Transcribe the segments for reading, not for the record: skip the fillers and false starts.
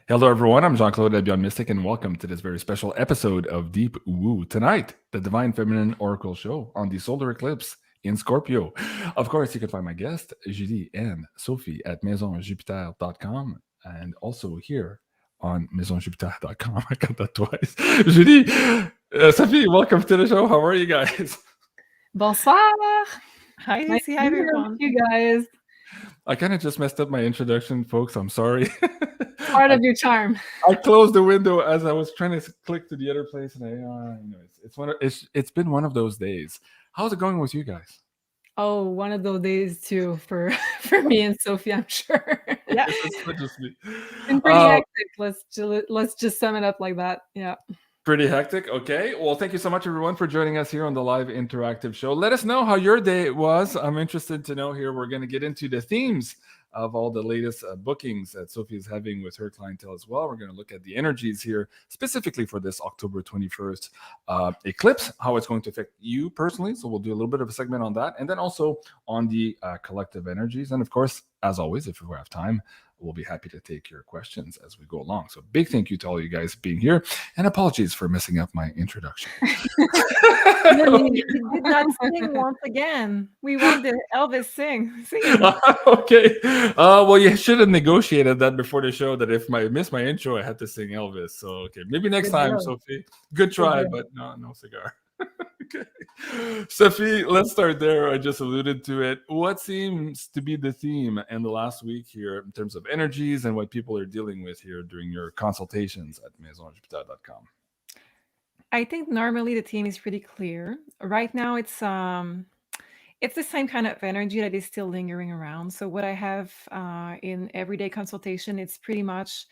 Hello, everyone. I'm Jean-Claude BeyondMystic, and welcome to this very special episode of Deep Woo. Tonight, the Divine Feminine Oracle Show on the solar eclipse in Scorpio. Of course, you can find my guests, Julie and Sophie, at MAISONJupiter.com, and also here on MAISONJupiter.com. I got that twice. Julie, Sophie, welcome to the show. How are you guys? Bonsoir. Hi, Nice Lucy. to Hi, be here with everyone. you guys. I kind of just messed up my introduction, folks. I'm sorry. Part of your charm. I closed the window as I was trying to click to the other place, and it's been one of those days. How's it going with you guys? Oh, one of those days too for me and Sophie, I'm sure. Yeah. It's not just me. Been pretty hectic. Let's just sum it up like that. Yeah. Pretty hectic. Okay. Well, thank you so much, everyone, for joining us here on the live interactive show. Let us know how your day was. I'm interested to know here. We're going to get into the themes of all the latest bookings that Sophie is having with her clientele as well. We're going to look at the energies here, specifically for this October 21st eclipse, how it's going to affect you personally. So we'll do a little bit of a segment on that. And then also on the collective energies. And of course, as always, if we have time, we'll be happy to take your questions as we go along. So big thank you to all you guys being here. And apologies for messing up my introduction. You did not sing once again. We want the Elvis sing. Okay. Well, you should have negotiated that before the show, that if I missed my intro, I had to sing Elvis. So, okay. Maybe next time, Sophie. Good try, but no cigar. Okay. Sophie, let's start there. I just alluded to it. What seems to be the theme in the last week here in terms of energies and what people are dealing with here during your consultations at MAISONJupiter.com? I think normally the theme is pretty clear. Right now, it's the same kind of energy that is still lingering around. So what I have in everyday consultation, it's pretty much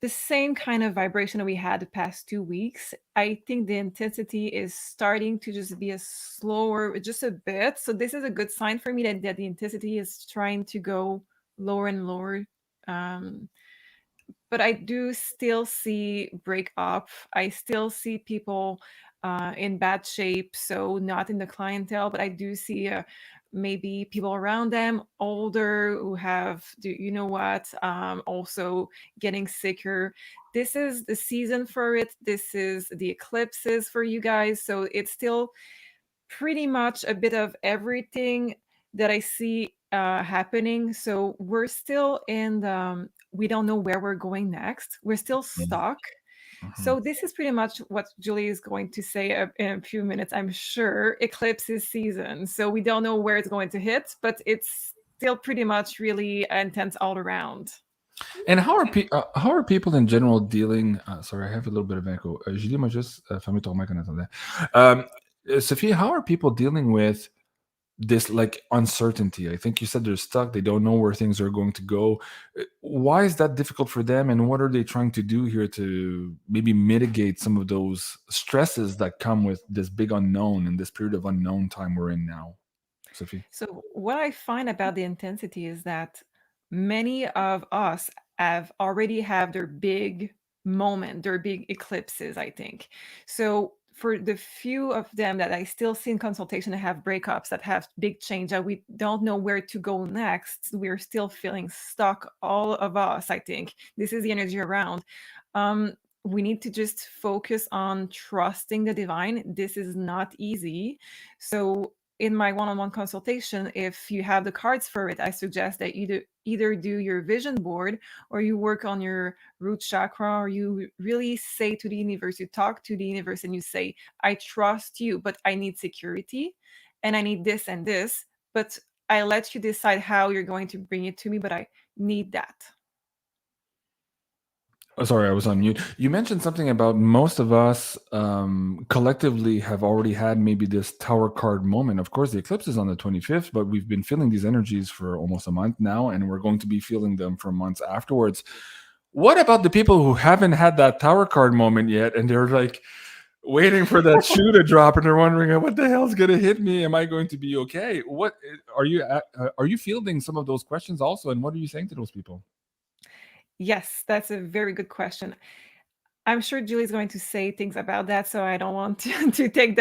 the same kind of vibration that we had the past 2 weeks. I think the intensity is starting to just be a slower, just a bit. So this is a good sign for me that the intensity is trying to go lower and lower. But I do still see break up. I still see people in bad shape, so not in the clientele, but I do see maybe people around them older who have, you know what, also getting sicker. This is the season for it. This is the eclipses for you guys. So it's still pretty much a bit of everything that I see happening. So we're still in the, we don't know where we're going next. We're still stuck. So this is pretty much what Julie is going to say in a few minutes, I'm sure. Eclipse is season. So we don't know where it's going to hit, but it's still pretty much really intense all around. And how are people in general dealing? Sorry, I have a little bit of echo. Julie m'a juste fermé ton mic en attendant. Sophie, how are people dealing with this like uncertainty? I think you said they're stuck. They don't know where things are going to go. Why is that difficult for them? And what are they trying to do here to maybe mitigate some of those stresses that come with this big unknown and this period of unknown time we're in now? Sophie? So what I find about the intensity is that many of us have already have their big moment, their big eclipses, I think. So for the few of them that I still see in consultation that have breakups, that have big change, that we don't know where to go next, we're still feeling stuck, all of us, I think. This is the energy around. We need to just focus on trusting the divine. This is not easy. So in my one-on-one consultation, if you have the cards for it, I suggest that you either do your vision board, or you work on your root chakra, or you really say to the universe, you talk to the universe and you say, I trust you, but I need security and I need this and this, but I let you decide how you're going to bring it to me, but I need that. Oh, sorry, I was on mute. You mentioned something about most of us collectively have already had maybe this tower card moment. Of course, the eclipse is on the 25th, but we've been feeling these energies for almost a month now, and we're going to be feeling them for months afterwards. What about the people who haven't had that tower card moment yet, and they're like waiting for that shoe to drop, and they're wondering, what the hell's going to hit me? Am I going to be okay? What are you fielding some of those questions also, and what are you saying to those people? Yes, that's a very good question. I'm sure Julie's going to say things about that, so I don't want to take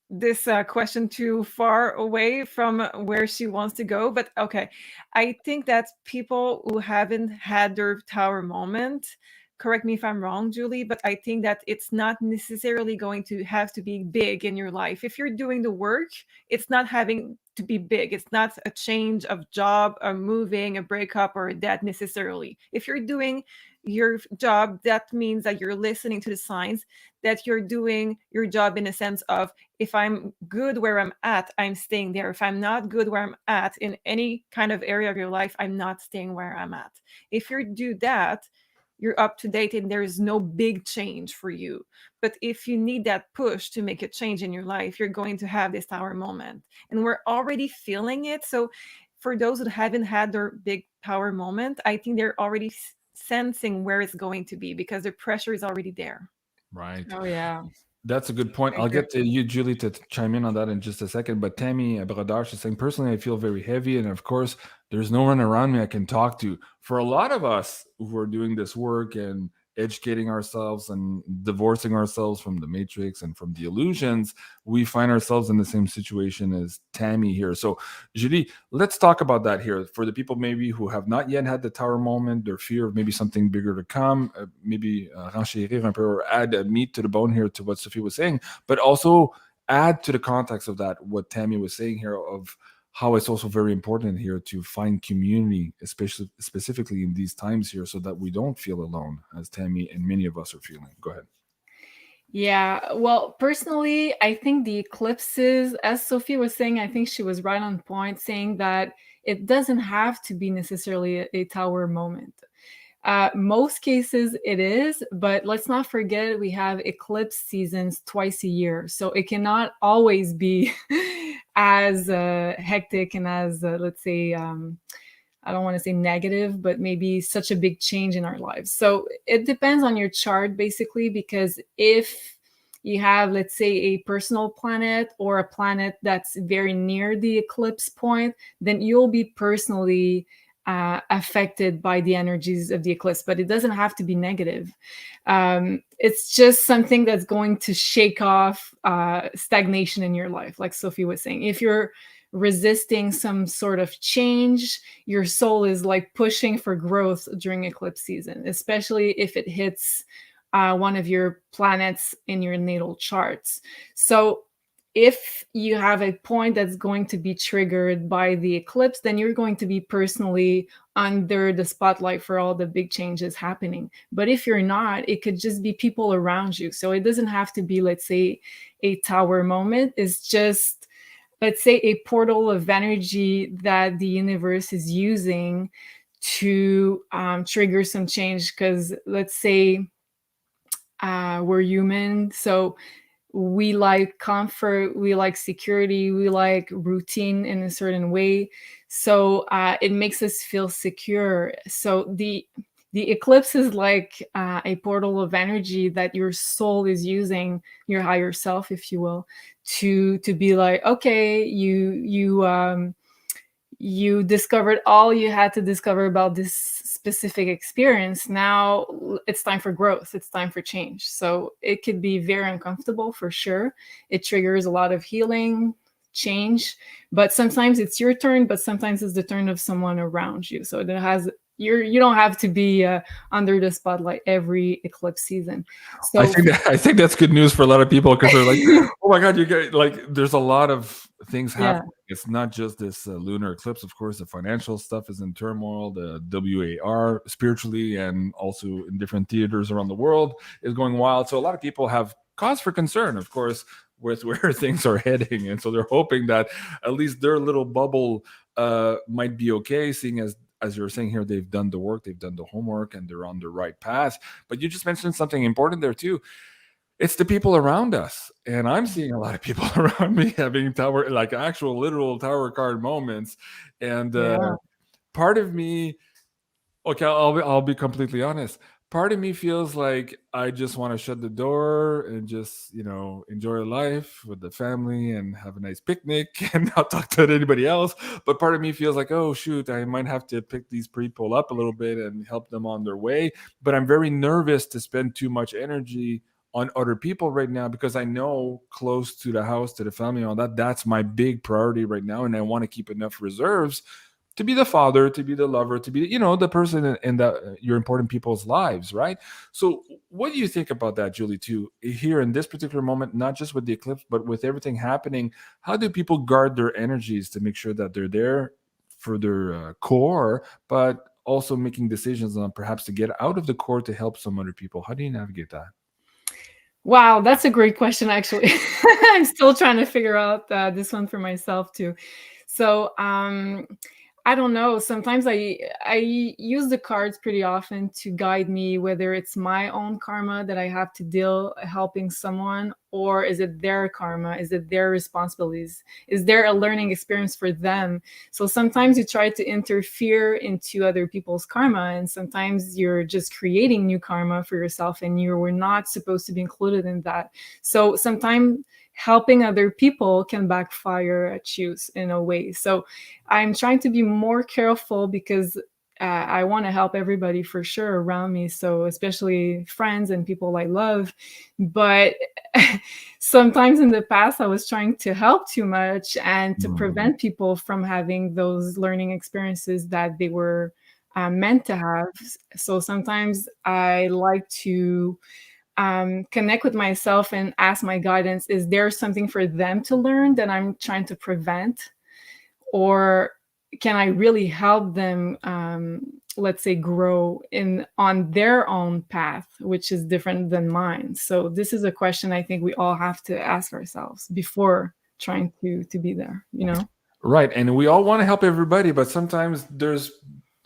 this question too far away from where she wants to go. But okay, I think that people who haven't had their tower moment, correct me if I'm wrong, Julie, but I think that it's not necessarily going to have to be big in your life. If you're doing the work, it's not having to be big. It's not a change of job, a moving, a breakup, or a death necessarily. If you're doing your job, that means that you're listening to the signs, that you're doing your job in a sense of, if I'm good where I'm at, I'm staying there. If I'm not good where I'm at in any kind of area of your life, I'm not staying where I'm at. If you do that, you're up to date and there's no big change for you. But if you need that push to make a change in your life, you're going to have this tower moment, and we're already feeling it. So for those who haven't had their big power moment, I think they're already sensing where it's going to be because the pressure is already there. Right. Oh yeah. That's a good point. I I'll agree. get to you, Julie, to chime in on that in just a second. But Tammy Brodar, she's saying, personally, I feel very heavy. And of course, there's no one around me I can talk to. For a lot of us who are doing this work and educating ourselves and divorcing ourselves from the matrix and from the illusions, we find ourselves in the same situation as Tammy here. So, Julie, let's talk about that here. For the people maybe who have not yet had the tower moment, their fear of maybe something bigger to come, maybe renchérir un peu or add meat to the bone here to what Sophie was saying, but also add to the context of that what Tammy was saying here of how it's also very important here to find community, especially specifically in these times here, so that we don't feel alone, as Tammy and many of us are feeling. Go ahead. Yeah, well, personally, I think the eclipses, as Sophie was saying, I think she was right on point, saying that it doesn't have to be necessarily a tower moment. Most cases it is, but let's not forget we have eclipse seasons twice a year. So it cannot always be as hectic and as, let's say, I don't want to say negative, but maybe such a big change in our lives. So it depends on your chart, basically, because if you have, let's say, a personal planet or a planet that's very near the eclipse point, then you'll be personally affected by the energies of the eclipse, but it doesn't have to be negative. It's just something that's going to shake off stagnation in your life, like Sophie was saying. If you're resisting some sort of change, your soul is like pushing for growth during eclipse season, especially if it hits one of your planets in your natal charts. So if you have a point that's going to be triggered by the eclipse, then you're going to be personally under the spotlight for all the big changes happening. But if you're not, it could just be people around you. So it doesn't have to be, let's say, a tower moment. It's just, let's say, a portal of energy that the universe is using to trigger some change. Because let's say we're human, so we like comfort, we like security, we like routine in a certain way. So it makes us feel secure. So the eclipse is like a portal of energy that your soul is using, your higher self, if you will, to be like, okay, you discovered all you had to discover about this specific experience. Now it's time for growth. It's time for change. So it could be very uncomfortable for sure. It triggers a lot of healing, change, but sometimes it's your turn, but sometimes it's the turn of someone around you. So it has, you don't have to be under the spotlight every eclipse season. So I think that's good news for a lot of people, because they're like, oh my God, you get like, there's a lot of things happening. Yeah. It's not just this lunar eclipse. Of course, the financial stuff is in turmoil. The WAR spiritually and also in different theaters around the world is going wild. So a lot of people have cause for concern, of course, with where things are heading. And so they're hoping that at least their little bubble might be okay, seeing as you're saying here, they've done the work, they've done the homework, and they're on the right path. But you just mentioned something important there too. It's the people around us. And I'm seeing a lot of people around me having tower, like actual literal tower card moments. And part of me, okay, I'll be completely honest. part of me feels like I just want to shut the door and just, enjoy life with the family and have a nice picnic and not talk to anybody else. But part of me feels like, oh, shoot, I might have to pick these people up a little bit and help them on their way. But I'm very nervous to spend too much energy on other people right now, because I know close to the house, to the family, and all that, that's my big priority right now. And I want to keep enough reserves to be the father, to be the lover, to be, the person in your important people's lives, right? So what do you think about that, Julie, too, here in this particular moment, not just with the eclipse, but with everything happening? How do people guard their energies to make sure that they're there for their core, but also making decisions on perhaps to get out of the core to help some other people? How do you navigate that? Wow, that's a great question, actually. I'm still trying to figure out this one for myself, too. So, I don't know. Sometimes I use the cards pretty often to guide me, whether it's my own karma that I have to deal helping someone, or is it their karma? Is it their responsibilities? Is there a learning experience for them? So sometimes you try to interfere into other people's karma, and sometimes you're just creating new karma for yourself, and you were not supposed to be included in that. So sometimes helping other people can backfire at you in a way. So I'm trying to be more careful, because I want to help everybody for sure around me. So especially friends and people I love. But sometimes in the past, I was trying to help too much and to prevent people from having those learning experiences that they were meant to have. So sometimes I like to connect with myself and ask my guidance, is there something for them to learn that I'm trying to prevent? Or can I really help them, let's say, grow on their own path, which is different than mine? So this is a question I think we all have to ask ourselves before trying to be there, Right. And we all want to help everybody, but sometimes there's,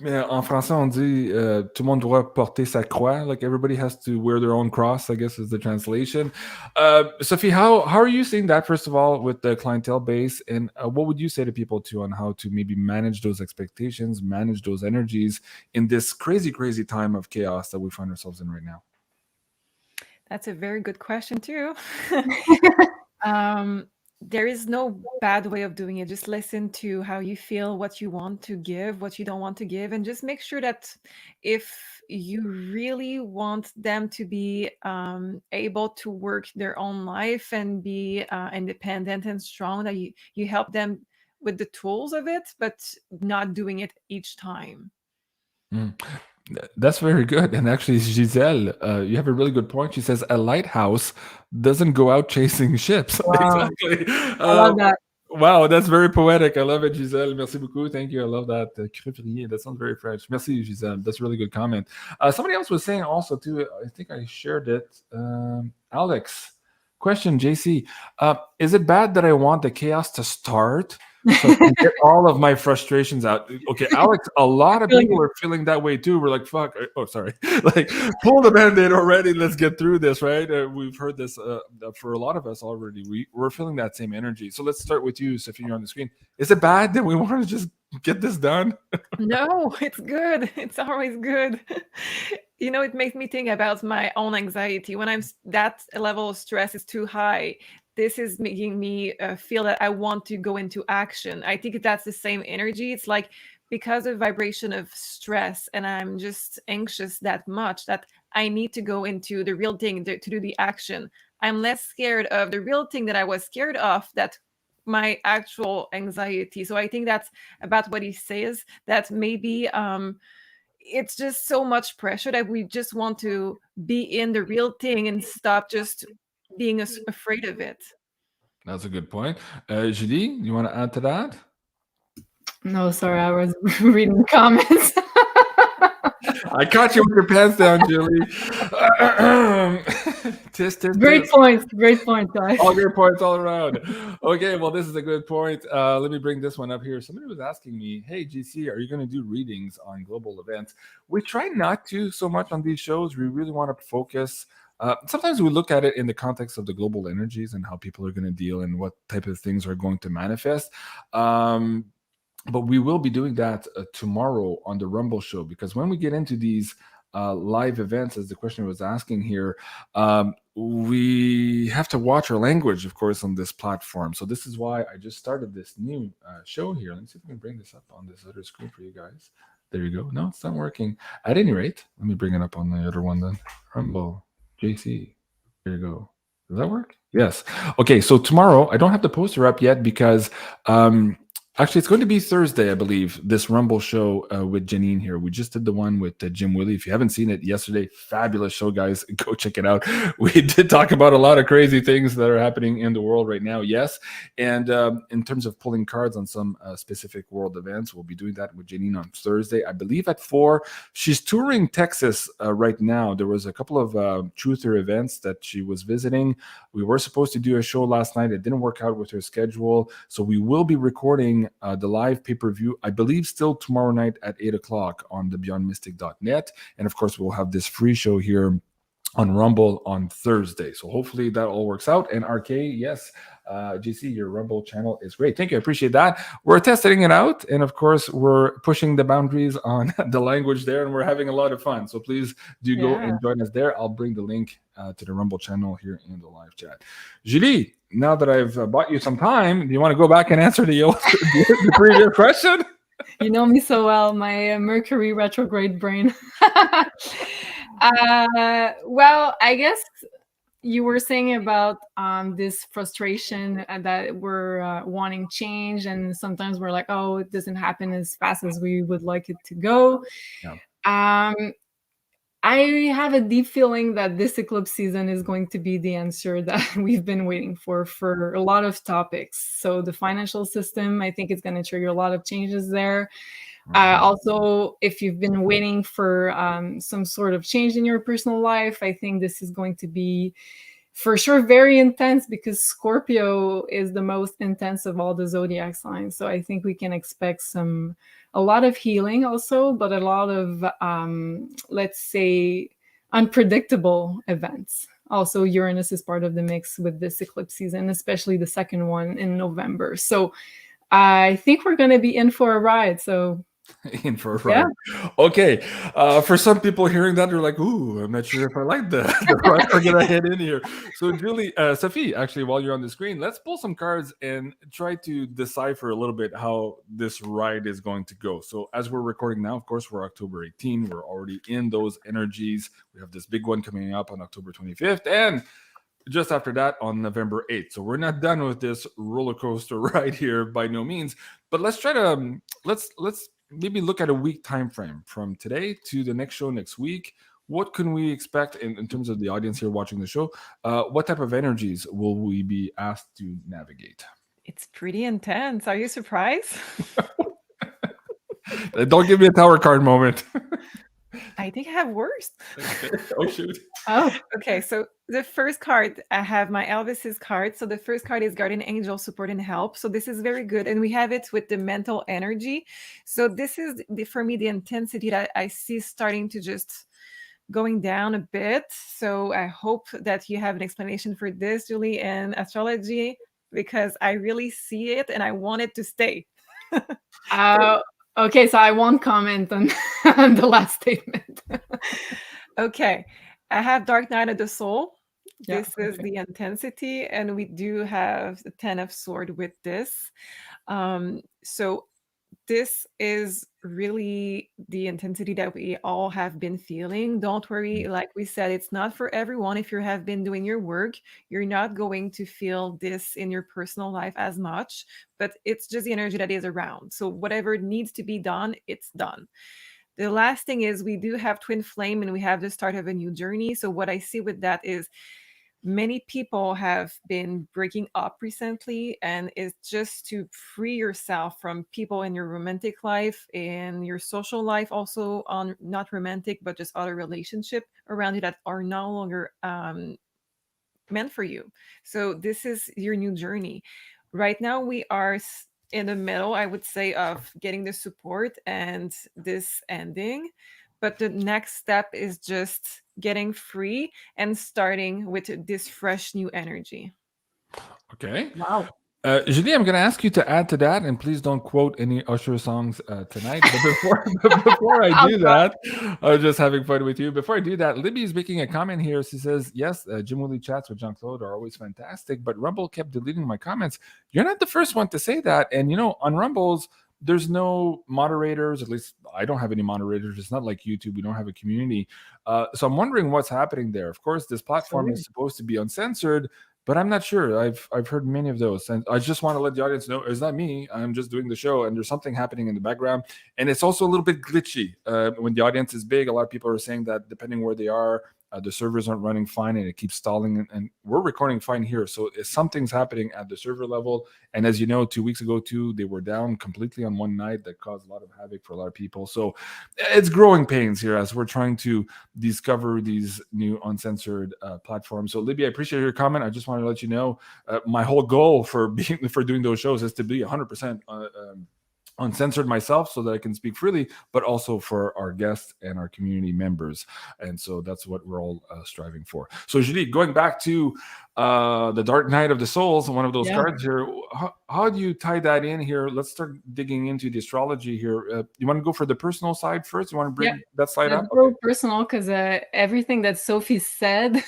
en français, on dit tout le monde doit porter sa croix. Like everybody has to wear their own cross, I guess is the translation. Sophie, how are you seeing that, first of all, with the clientele base? And what would you say to people, too, on how to maybe manage those expectations, manage those energies in this crazy, crazy time of chaos that we find ourselves in right now? That's a very good question, too. There is no bad way of doing it. Just listen to how you feel, what you want to give, what you don't want to give, and just make sure that if you really want them to be able to work their own life and be independent and strong, that you help them with the tools of it, but not doing it each time. That's very good. And actually, Giselle, you have a really good point. She says a lighthouse doesn't go out chasing ships. Wow. Exactly. I love that. Wow, that's very poetic. I love it, Giselle. Merci beaucoup. Thank you. I love that. Crevrier. That sounds very French. Merci, Giselle. That's a really good comment. Somebody else was saying also, too, I think I shared it. Alex, question, JC. Is it bad that I want the chaos to start so I can get all of my frustrations out? Okay, Alex, a lot of people are feeling that way too. We're like, fuck. Oh, sorry. Like, pull the Band-Aid already. Let's get through this, right? We've heard this for a lot of us already. We're feeling that same energy. So let's start with you, Sophie. You're on the screen. Is it bad that we want to just get this done? No, it's good. It's always good. It makes me think about my own anxiety. When that level of stress is too high, this is making me feel that I want to go into action. I think that's the same energy. It's like, because of vibration of stress, and I'm just anxious that much, that I need to go into the real thing to do the action. I'm less scared of the real thing that I was scared of, that my actual anxiety. So I think that's about what he says, that maybe it's just so much pressure that we just want to be in the real thing and stop just being afraid of it. That's a good point. Julie, you want to add to that? No, sorry, I was reading comments. I caught you with your pants down, Julie. Great points, guys. All great points all around. Okay, well, this is a good point. Let me bring this one up here. Somebody was asking me, hey, GC, are you going to do readings on global events? We try not to so much on these shows. We really want to focus. Sometimes we look at it in the context of the global energies and how people are going to deal and what type of things are going to manifest. But we will be doing that tomorrow on the Rumble show, because when we get into these live events, as the question was asking here, we have to watch our language, of course, on this platform. So this is why I just started this new show here. Let me see if I can bring this up on this other screen for you guys. There you go. No, it's not working. At any rate, let me bring it up on the other one then. Rumble, JC. There you go. Does that work? Yes. Okay, so tomorrow, I don't have the poster up yet because actually, it's going to be Thursday, I believe, this Rumble show with Janine here. We just did the one with Jim Willie. If you haven't seen it yesterday, fabulous show, guys. Go check it out. We did talk about a lot of crazy things that are happening in the world right now, yes. And in terms of pulling cards on some specific world events, we'll be doing that with Janine on Thursday, I believe at 4. She's touring Texas right now. There was a couple of truther events that she was visiting. We were supposed to do a show last night. It didn't work out with her schedule. So we will be recording the live pay-per-view, I believe, still tomorrow night at 8 o'clock on the BeyondMystic.net. And of course, we'll have this free show here on Rumble on Thursday. So hopefully that all works out. And RK, yes, GC, your Rumble channel is great. Thank you. I appreciate that. We're testing it out. And of course, we're pushing the boundaries on the language there, and we're having a lot of fun. So please do go and join us there. I'll bring the link to the Rumble channel here in the live chat. Julie, now that I've bought you some time, do you want to go back and answer the previous question? You know me so well, my Mercury retrograde brain. Well, I guess you were saying about this frustration that we're wanting change, and sometimes we're like, oh, it doesn't happen as fast as we would like it to go. Yeah. I have a deep feeling that this eclipse season is going to be the answer that we've been waiting for a lot of topics. So the financial system, I think it's going to trigger a lot of changes there. Also, if you've been waiting for some sort of change in your personal life, I think this is going to be for sure very intense, because Scorpio is the most intense of all the zodiac signs. So I think we can expect a lot of healing also, but a lot of, let's say, unpredictable events. Also, Uranus is part of the mix with this eclipse season, especially the second one in November. So I think we're going to be in for a ride. So in for a ride. Yeah. Okay. For some people hearing that, they're like, ooh, I'm not sure if I like the ride we're going to head in here. So Julie, Sophie, actually, while you're on the screen, let's pull some cards and try to decipher a little bit how this ride is going to go. So as we're recording now, of course, we're October 18. We're already in those energies. We have this big one coming up on October 25th. And just after that on November 8th. So we're not done with this roller coaster ride here by no means. But let's try to, let's maybe look at a week time frame from today to the next show next week. What can we expect in terms of the audience here watching the show? What type of energies will we be asked to navigate? It's pretty intense. Are you surprised? Don't give me a tower card moment. I think I have worse. Okay. Oh, shoot. Oh, okay. So the first card, I have my Elvis's card. So the first card is Guardian Angel, Support and Help. So this is very good. And we have it with the mental energy. So this is, for me, the intensity that I see starting to just going down a bit. So I hope that you have an explanation for this, Julie, and astrology, because I really see it and I want it to stay. Okay, so I won't comment on, on the last statement. Okay, I have Dark Night of the Soul. Yeah, This is the intensity, and we do have the 10 of Sword with this. So this is really the intensity that we all have been feeling. Don't worry, like we said, it's not for everyone. If you have been doing your work, you're not going to feel this in your personal life as much, but it's just the energy that is around. So whatever needs to be done, it's done. The last thing is we do have twin flame and we have the start of a new journey. So what I see with that is many people have been breaking up recently, and it's just to free yourself from people in your romantic life and your social life, also on not romantic, but just other relationship around you that are no longer meant for you. So this is your new journey. Right now, we are in the middle, I would say, of getting the support and this ending. But the next step is just getting free and starting with this fresh new energy. Okay. Wow. Julie, I'm going to ask you to add to that, and please don't quote any Usher songs tonight. But before I I'll do try. that, I was just having fun with you. Before I do that, Libby is making a comment here. She says, "Yes, Jim Woolley chats with Jean-Claude are always fantastic, but Rumble kept deleting my comments." You're not the first one to say that, and on Rumbles, there's no moderators. At least I don't have any moderators. It's not like YouTube; we don't have a community. So I'm wondering what's happening there. Of course, this platform is supposed to be uncensored, but I'm not sure. I've heard many of those, and I just want to let the audience know it's not me. I'm just doing the show, and there's something happening in the background, and it's also a little bit glitchy. When the audience is big, a lot of people are saying that depending where they are, the servers aren't running fine, and it keeps stalling. And we're recording fine here, so something's happening at the server level. And as you know, 2 weeks ago too, they were down completely on one night. That caused a lot of havoc for a lot of people. So it's growing pains here as we're trying to discover these new uncensored platforms. So Libby, I appreciate your comment. I just wanted to let you know my whole goal for doing those shows is to be 100% uncensored myself so that I can speak freely, but also for our guests and our community members. And so that's what we're all striving for. So Julie, going back to the Dark Night of the Souls, one of those cards here, how do you tie that in here? Let's start digging into the astrology here. You want to go for the personal side first? You want to bring that slide up? Go personal, because everything that Sophie said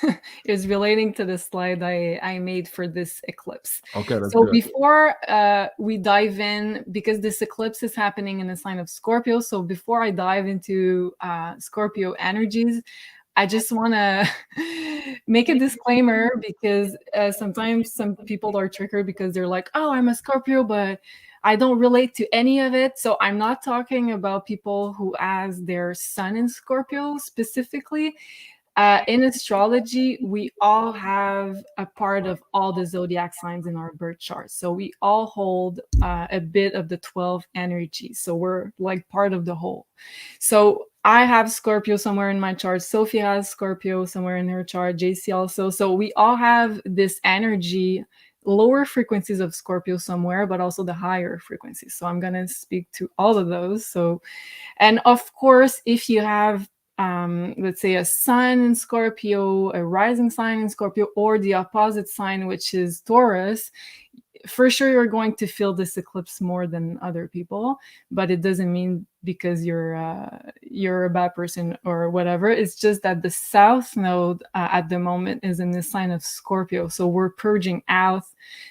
is relating to the slide I made for this eclipse. Okay, that's so good. Before we dive in, because this eclipse is happening in the sign of Scorpio, so before I dive into Scorpio energies, I just want to make a disclaimer, because sometimes some people are triggered because they're like, oh, I'm a Scorpio, but I don't relate to any of it. So I'm not talking about people who has their sun in Scorpio specifically. In astrology, we all have a part of all the zodiac signs in our birth chart. So we all hold a bit of the 12 energy. So we're like part of the whole. So I have Scorpio somewhere in my chart. Sophie has Scorpio somewhere in her chart. JC also. So we all have this energy, lower frequencies of Scorpio somewhere, but also the higher frequencies. So I'm going to speak to all of those. So, and of course, if you have let's say a sun in Scorpio, a rising sign in Scorpio, or the opposite sign, which is Taurus, for sure you're going to feel this eclipse more than other people, but it doesn't mean because you're a bad person or whatever. It's just that the south node at the moment is in the sign of Scorpio, so we're purging out,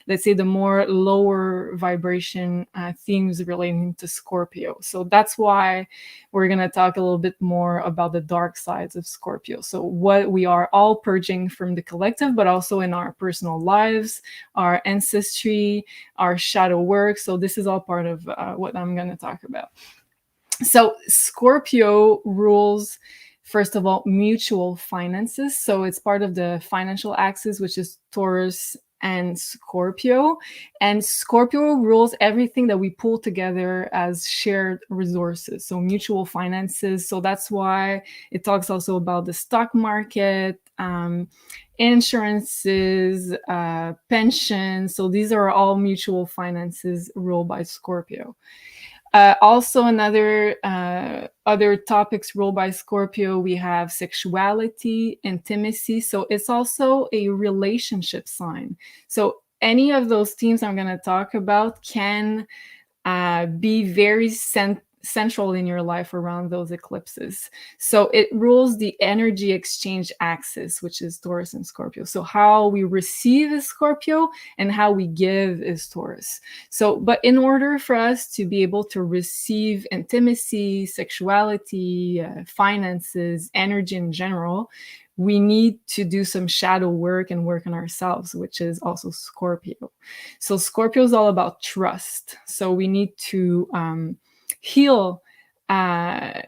let's say, the more lower vibration themes relating to Scorpio. So that's why we're going to talk a little bit more about the dark sides of Scorpio. So what we are all purging from the collective, but also in our personal lives, our ancestry, our shadow work. So this is all part of what I'm going to talk about. So Scorpio rules, first of all, mutual finances. So it's part of the financial axis, which is Taurus and Scorpio. And Scorpio rules everything that we pull together as shared resources. So mutual finances. So that's why it talks also about the stock market, insurances, pensions. So these are all mutual finances ruled by Scorpio. Also, other topics ruled by Scorpio, we have sexuality, intimacy. So it's also a relationship sign. So any of those themes I'm going to talk about can be very central in your life around those eclipses. So it rules the energy exchange axis, which is Taurus and Scorpio. So how we receive is Scorpio and how we give is Taurus. So, but in order for us to be able to receive intimacy, sexuality, finances, energy in general, we need to do some shadow work and work on ourselves, which is also Scorpio. So Scorpio is all about trust. So we need to heal the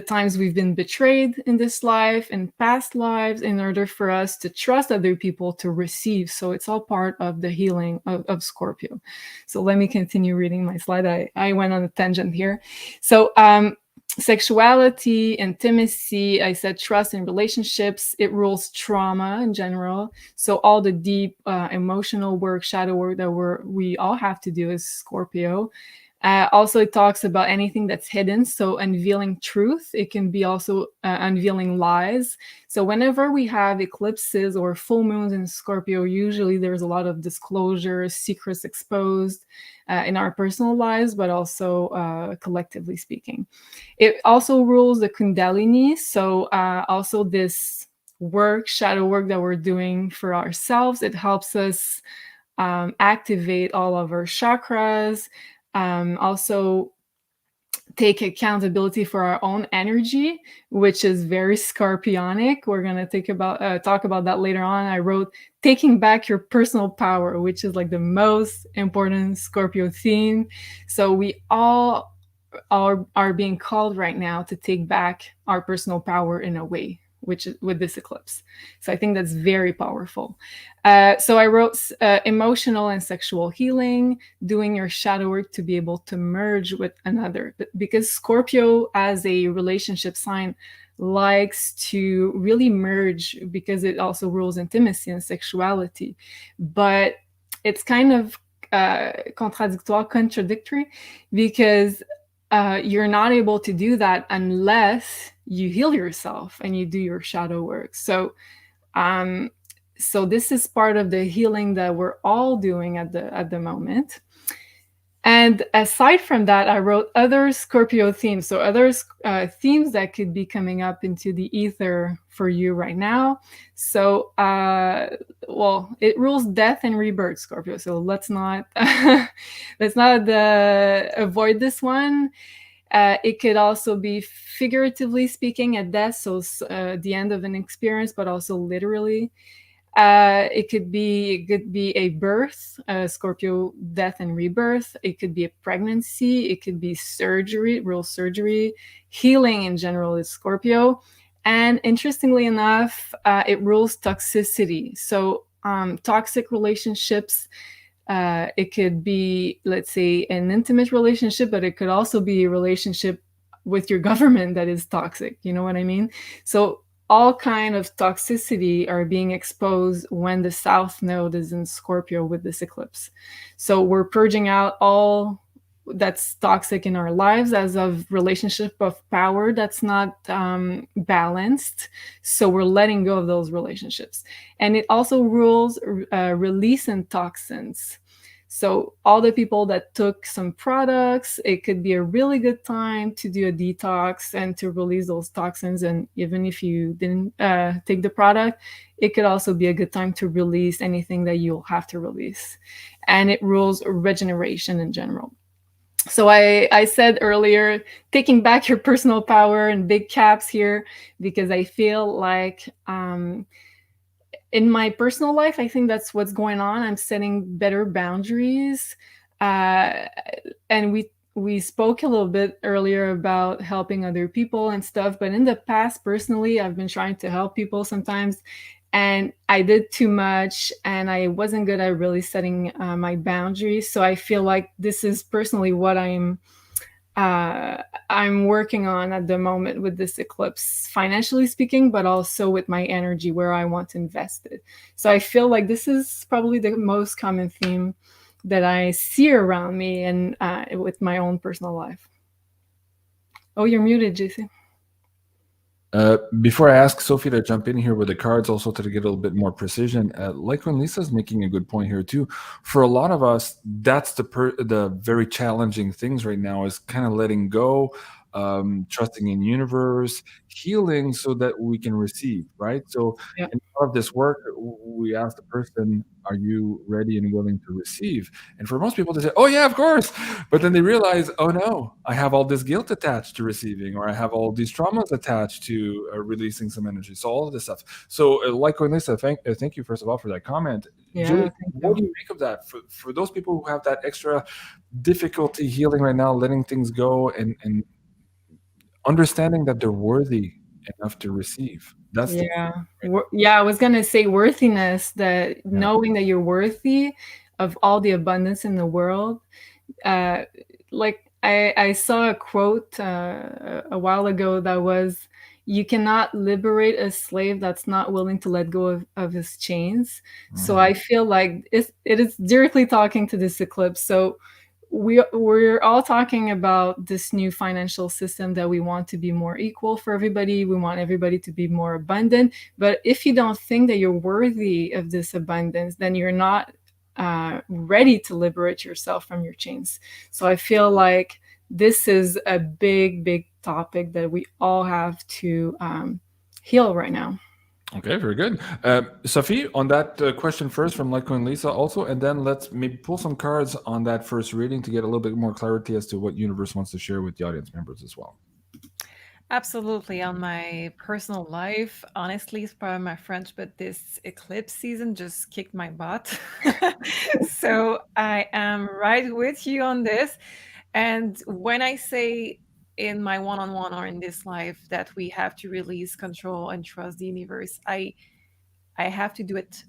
times we've been betrayed in this life and past lives in order for us to trust other people to receive. So it's all part of the healing of Scorpio. So let me continue reading my slide. I went on a tangent here. So sexuality, intimacy, I said trust in relationships, it rules trauma in general. So all the deep emotional work, shadow work that we all have to do is Scorpio. Also, it talks about anything that's hidden, so unveiling truth. It can be also unveiling lies. So whenever we have eclipses or full moons in Scorpio, usually there's a lot of disclosure, secrets exposed in our personal lives, but also collectively speaking. It also rules the Kundalini. So also this work, shadow work that we're doing for ourselves, it helps us activate all of our chakras. Also take accountability for our own energy, which is very Scorpionic. We're going to talk about that later on. I wrote taking back your personal power, which is like the most important Scorpio theme. So we all are being called right now to take back our personal power in a way, which is with this eclipse. So I think that's very powerful. So I wrote emotional and sexual healing, doing your shadow work to be able to merge with another. Because Scorpio, as a relationship sign, likes to really merge because it also rules intimacy and sexuality. But it's kind of contradictory, because you're not able to do that unless you heal yourself and you do your shadow work. So this is part of the healing that we're all doing at the moment. And aside from that, I wrote other Scorpio themes. So other themes that could be coming up into the ether for you right now. So, well, it rules death and rebirth, Scorpio. So let's not avoid this one. It could also be figuratively speaking a death, so the end of an experience, but also literally. It could be a birth, Scorpio, death and rebirth. It could be a pregnancy. It could be surgery, real surgery. Healing in general is Scorpio. And interestingly enough, it rules toxicity. So toxic relationships, it could be, let's say, an intimate relationship, but it could also be a relationship with your government that is toxic. You know what I mean? So all kind of toxicity are being exposed when the South Node is in Scorpio with this eclipse. So we're purging out all that's toxic in our lives as of relationship of power that's not balanced. So we're letting go of those relationships. And it also rules releasing toxins. So all the people that took some products, it could be a really good time to do a detox and to release those toxins. And even if you didn't take the product, it could also be a good time to release anything that you'll have to release. And it rules regeneration in general. So I said earlier, taking back your personal power in big caps here, because I feel like in my personal life, I think that's what's going on. I'm setting better boundaries. And we spoke a little bit earlier about helping other people and stuff. But in the past, personally, I've been trying to help people sometimes. And I did too much, and I wasn't good at really setting my boundaries. So I feel like this is personally what I'm working on at the moment with this eclipse, financially speaking, but also with my energy, where I want to invest it. So I feel like this is probably the most common theme that I see around me and with my own personal life. Oh, you're muted, JC. Before I ask Sophie to jump in here with the cards, also to get a little bit more precision, like when Lisa's making a good point here too, for a lot of us, that's the very challenging things right now, is kind of letting go, trusting in universe, healing so that we can receive, right? So Yeah. in part of this work, we ask the person, are you ready and willing to receive? And for most people, they say, oh yeah, of course. But then they realize, oh no, I have all this guilt attached to receiving, or I have all these traumas attached to releasing some energy. So all of this stuff. So like Lisa, thank you first of all for that comment. Yeah, Julie, what do you make of that? For those people who have that extra difficulty healing right now, letting things go and understanding that they're worthy enough to receive. That's I was gonna say worthiness, that knowing that you're worthy of all the abundance in the world. Like I saw a quote a while ago that was, you cannot liberate a slave that's not willing to let go of his chains. So I feel like it is directly talking to this eclipse. So we're all talking about this new financial system that we want to be more equal for everybody. We want everybody to be more abundant. But if you don't think that you're worthy of this abundance, then you're not ready to liberate yourself from your chains. So I feel like this is a big topic that we all have to heal right now. Okay, very good. Sophie, on that question first from Litecoin Lisa also, and then let's maybe pull some cards on that first reading to get a little bit more clarity as to what universe wants to share with the audience members as well. Absolutely. On my personal life, honestly, it's probably my French, but this eclipse season just kicked my butt. So I am right with you on this. And when I say in my one-on-one or in this life that we have to release control and trust the universe, I have to do it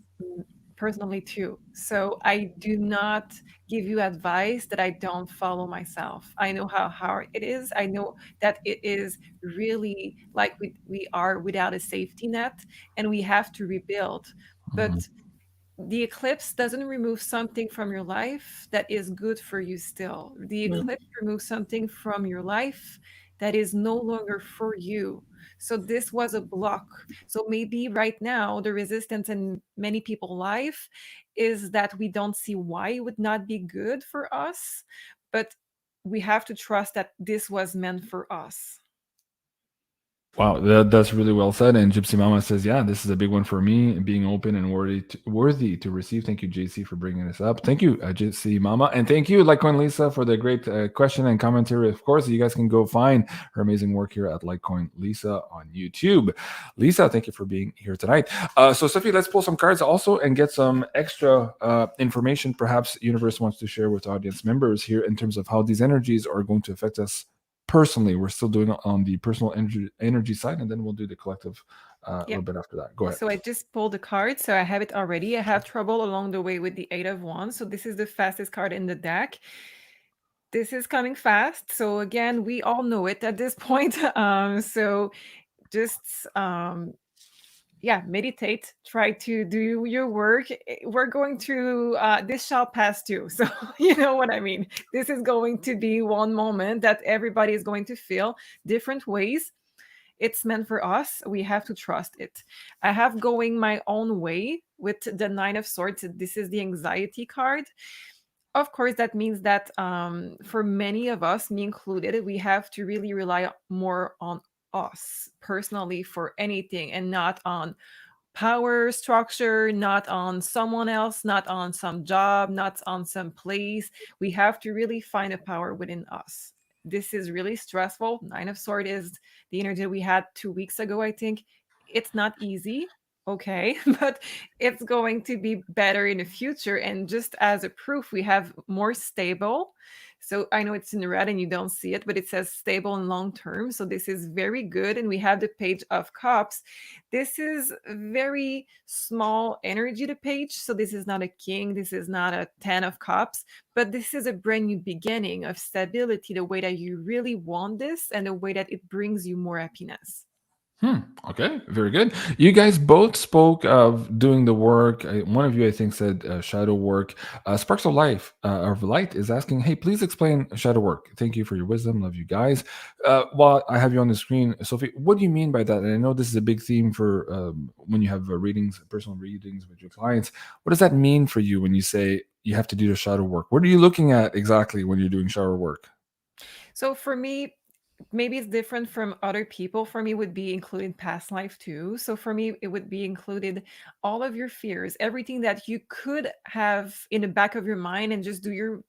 personally too. So I do not give you advice that I don't follow myself. I know how hard it is. I know that it is really like we are without a safety net and we have to rebuild. But the eclipse doesn't remove something from your life that is good for you still. The eclipse removes something from your life that is no longer for you. So this was a block. So maybe right now the resistance in many people's life is that we don't see why it would not be good for us, but we have to trust that this was meant for us. Wow, that's really well said. And Gypsy Mama says, yeah, this is a big one for me, being open and worthy to receive. Thank you, JC, for bringing this up. Thank you, Gypsy Mama. And thank you, Litecoin Lisa, for the great question and commentary. Of course, you guys can go find her amazing work here at Litecoin Lisa on YouTube. Lisa, thank you for being here tonight. So, Sophie, let's pull some cards also and get some extra information perhaps universe wants to share with audience members here in terms of how these energies are going to affect us personally. We're still doing it on the personal energy side, and then we'll do the collective a little bit after that. Go ahead. So I just pulled the card, so I have it already. I have trouble along the way with the 8 of Wands, so this is the fastest card in the deck. This is coming fast, so again, we all know it at this point. So just meditate, try to do your work. We're going through this shall pass too, so you know what I mean. This is going to be one moment that everybody is going to feel different ways. It's meant for us. We have to trust it. I have going my own way with the 9 of Swords. This is the anxiety card. Of course, that means that for many of us, me included, we have to really rely more on us personally for anything and not on power structure, not on someone else, not on some job, not on some place. We have to really find a power within us. This is really stressful. 9 of Swords is the energy we had 2 weeks ago, I think. It's not easy, okay, but it's going to be better in the future. And just as a proof, we have more stable. So I know it's in red and you don't see it, but it says stable and long term. So this is very good. And we have the Page of Cups. This is very small energy, the page. So this is not a king. This is not a 10 of Cups, but this is a brand new beginning of stability, the way that you really want this and the way that it brings you more happiness. Okay, very good. You guys both spoke of doing the work. One of you, I think, said shadow work. Sparks of Life of Light is asking, hey, please explain shadow work. Thank you for your wisdom. Love you guys. While I have you on the screen, Sophie, what do you mean by that? And I know this is a big theme for when you have readings, personal readings with your clients. What does that mean for you when you say you have to do the shadow work? What are you looking at exactly when you're doing shadow work? So for me, maybe it's different from other people. For me, would be included past life too. So for me, it would be included all of your fears, everything that you could have in the back of your mind and just do your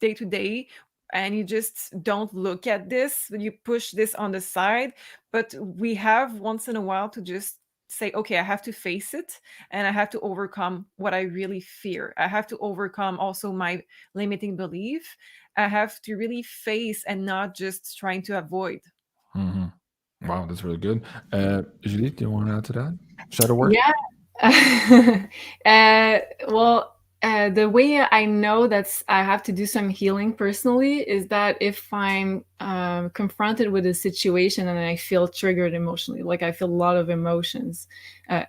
day to day. And you just don't look at this, you push this on the side. But we have once in a while to just say, okay, I have to face it and I have to overcome what I really fear. I have to overcome also my limiting belief. I have to really face and not just trying to avoid. Wow, that's really good. Julie, do you want to add to that? Shadow work? Yeah. The way I know that I have to do some healing personally is that if I'm confronted with a situation and I feel triggered emotionally, like I feel a lot of emotions,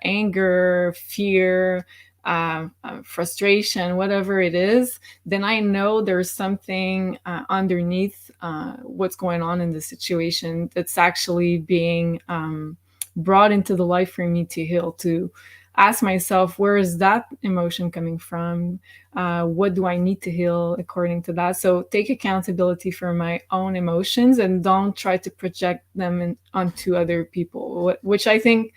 anger, fear, frustration, whatever it is, then I know there's something underneath what's going on in the situation that's actually being brought into the life for me to heal, to ask myself, where is that emotion coming from? What do I need to heal according to that? So take accountability for my own emotions and don't try to project them onto other people, which I think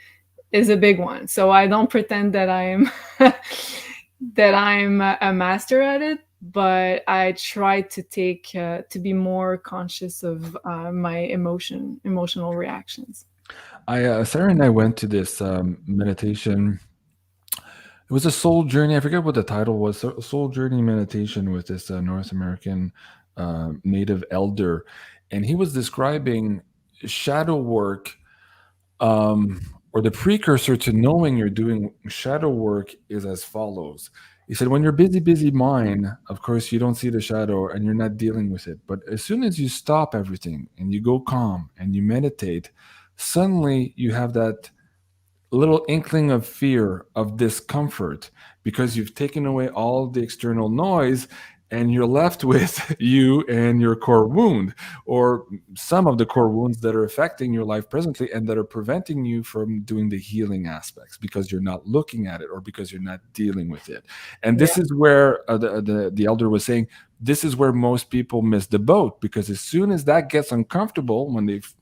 is a big one. So I don't pretend that I'm that I'm a master at it, but I try to take to be more conscious of my emotional reactions. Sarah and I went to this meditation. It was a soul journey. I forget what the title was. Soul journey meditation with this North American native elder, and he was describing shadow work, or the precursor to knowing you're doing shadow work is as follows. He said, when you're busy mind, of course, you don't see the shadow and you're not dealing with it. But as soon as you stop everything and you go calm and you meditate, suddenly you have that little inkling of fear, of discomfort, because you've taken away all the external noise and you're left with you and your core wound, or some of the core wounds that are affecting your life presently and that are preventing you from doing the healing aspects because you're not looking at it or because you're not dealing with it. And this is where the elder was saying, this is where most people miss the boat, because as soon as that gets uncomfortable, when they've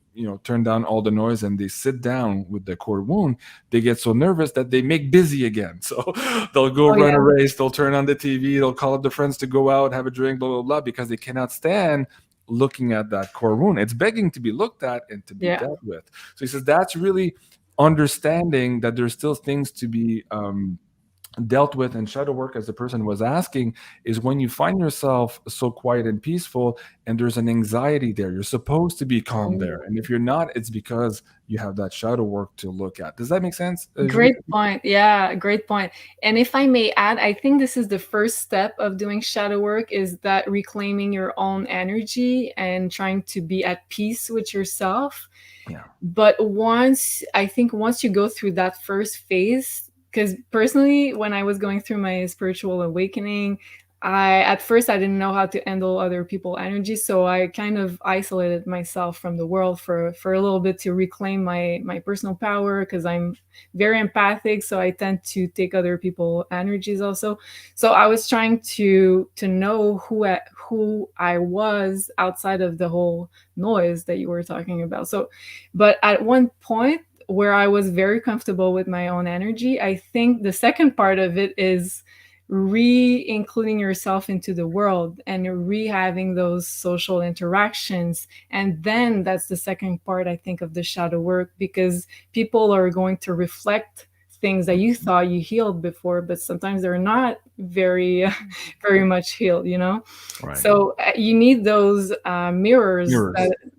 turn down all the noise and they sit down with the core wound, they get so nervous that they make busy again. So they'll go run a race, they'll turn on the TV, they'll call up the friends to go out, have a drink, blah, blah, blah, because they cannot stand looking at that core wound. It's begging to be looked at and to be dealt with. So he says that's really understanding that there's still things to be dealt with. And shadow work, as the person was asking, is when you find yourself so quiet and peaceful and there's an anxiety there. You're supposed to be calm there, and if you're not, it's because you have that shadow work to look at. Does that make sense? Great point. Yeah, great point. And if I may add, I think this is the first step of doing shadow work, is that reclaiming your own energy and trying to be at peace with yourself. But once you go through that first phase, because personally, when I was going through my spiritual awakening, at first I didn't know how to handle other people's energy, so I kind of isolated myself from the world for a little bit to reclaim my personal power, because I'm very empathic, so I tend to take other people's energies also. So I was trying to know who I was outside of the whole noise that you were talking about. So, but at one point where I was very comfortable with my own energy, I think the second part of it is re-including yourself into the world and re-having those social interactions. And then that's the second part, I think, of the shadow work, because people are going to reflect things that you thought you healed before, but sometimes they're not very much healed, Right. So you need those mirrors.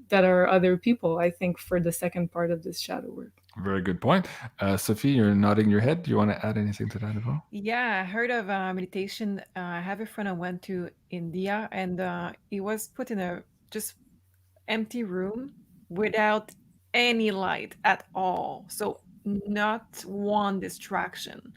That are other people, I think, for the second part of this shadow work. Very good point. Sophie, you're nodding your head. Do you want to add anything to that as well? Yeah, I heard of meditation. I have a friend who went to India, and he was put in a just empty room without any light at all. So not one distraction.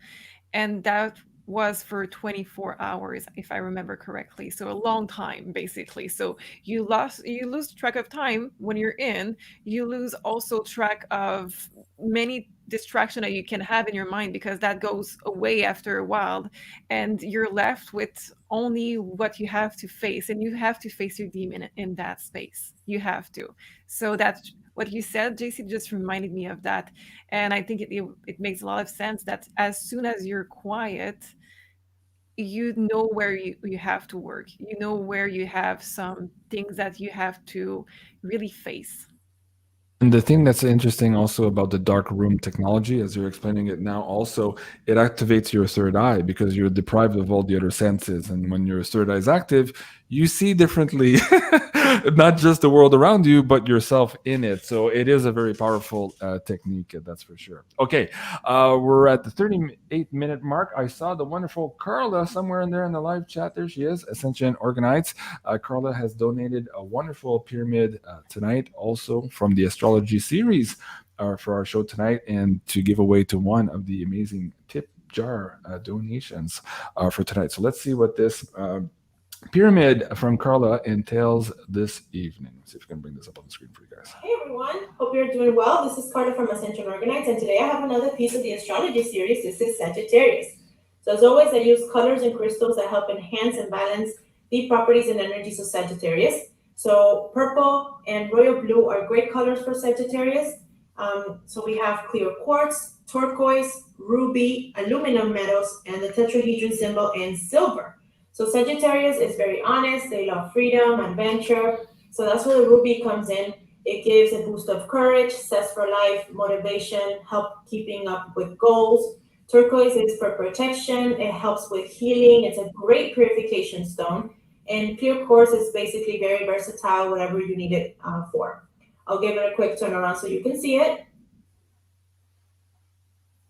And that was for 24 hours, if I remember correctly. So a long time, basically. So you lose track of time when you're in. You lose also track of many distractions that you can have in your mind, because that goes away after a while, and you're left with only what you have to face, and you have to face your demon in that space. You have to. So that's what you said, JC, just reminded me of that. And I think it makes a lot of sense that as soon as you're quiet, you know where you have to work. You know where you have some things that you have to really face. And the thing that's interesting also about the dark room technology, as you're explaining it now, also, it activates your third eye because you're deprived of all the other senses. And when your third eye is active, you see differently, not just the world around you, but yourself in it. So it is a very powerful technique, that's for sure. Okay, we're at the 38-minute mark. I saw the wonderful Carla somewhere in there in the live chat. There she is, Ascension Organites. Carla has donated a wonderful pyramid tonight, also from the astrology series for our show tonight, and to give away to one of the amazing tip jar donations for tonight. So let's see what this pyramid from Carla entails this evening. Let's see if we can bring this up on the screen for you guys. Hey everyone, hope you're doing well. This is Carla from Ascension Organites, and today I have another piece of the astrology series. This is Sagittarius. So as always, I use colors and crystals that help enhance and balance the properties and energies of Sagittarius. So purple and royal blue are great colors for Sagittarius. So we have clear quartz, turquoise, ruby, aluminum metals, and the tetrahedron symbol in silver. So Sagittarius is very honest. They love freedom, adventure. So that's where the ruby comes in. It gives a boost of courage, zest for life, motivation, help keeping up with goals. Turquoise is for protection. It helps with healing. It's a great purification stone. And clear quartz is basically very versatile, whatever you need it for. I'll give it a quick turn around so you can see it.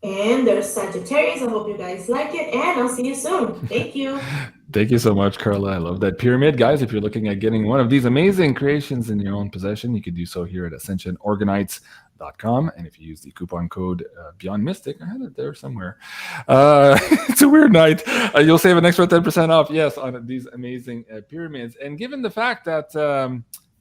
And there's Sagittarius. I hope you guys like it, and I'll see you soon. Thank you. Thank you so much, Carla. I love that pyramid. Guys, if you're looking at getting one of these amazing creations in your own possession, you can do so here at ascensionorganites.com. And if you use the coupon code BeyondMystic, I had it there somewhere. It's a weird night. You'll save an extra 10% off, yes, on these amazing pyramids. And given the fact that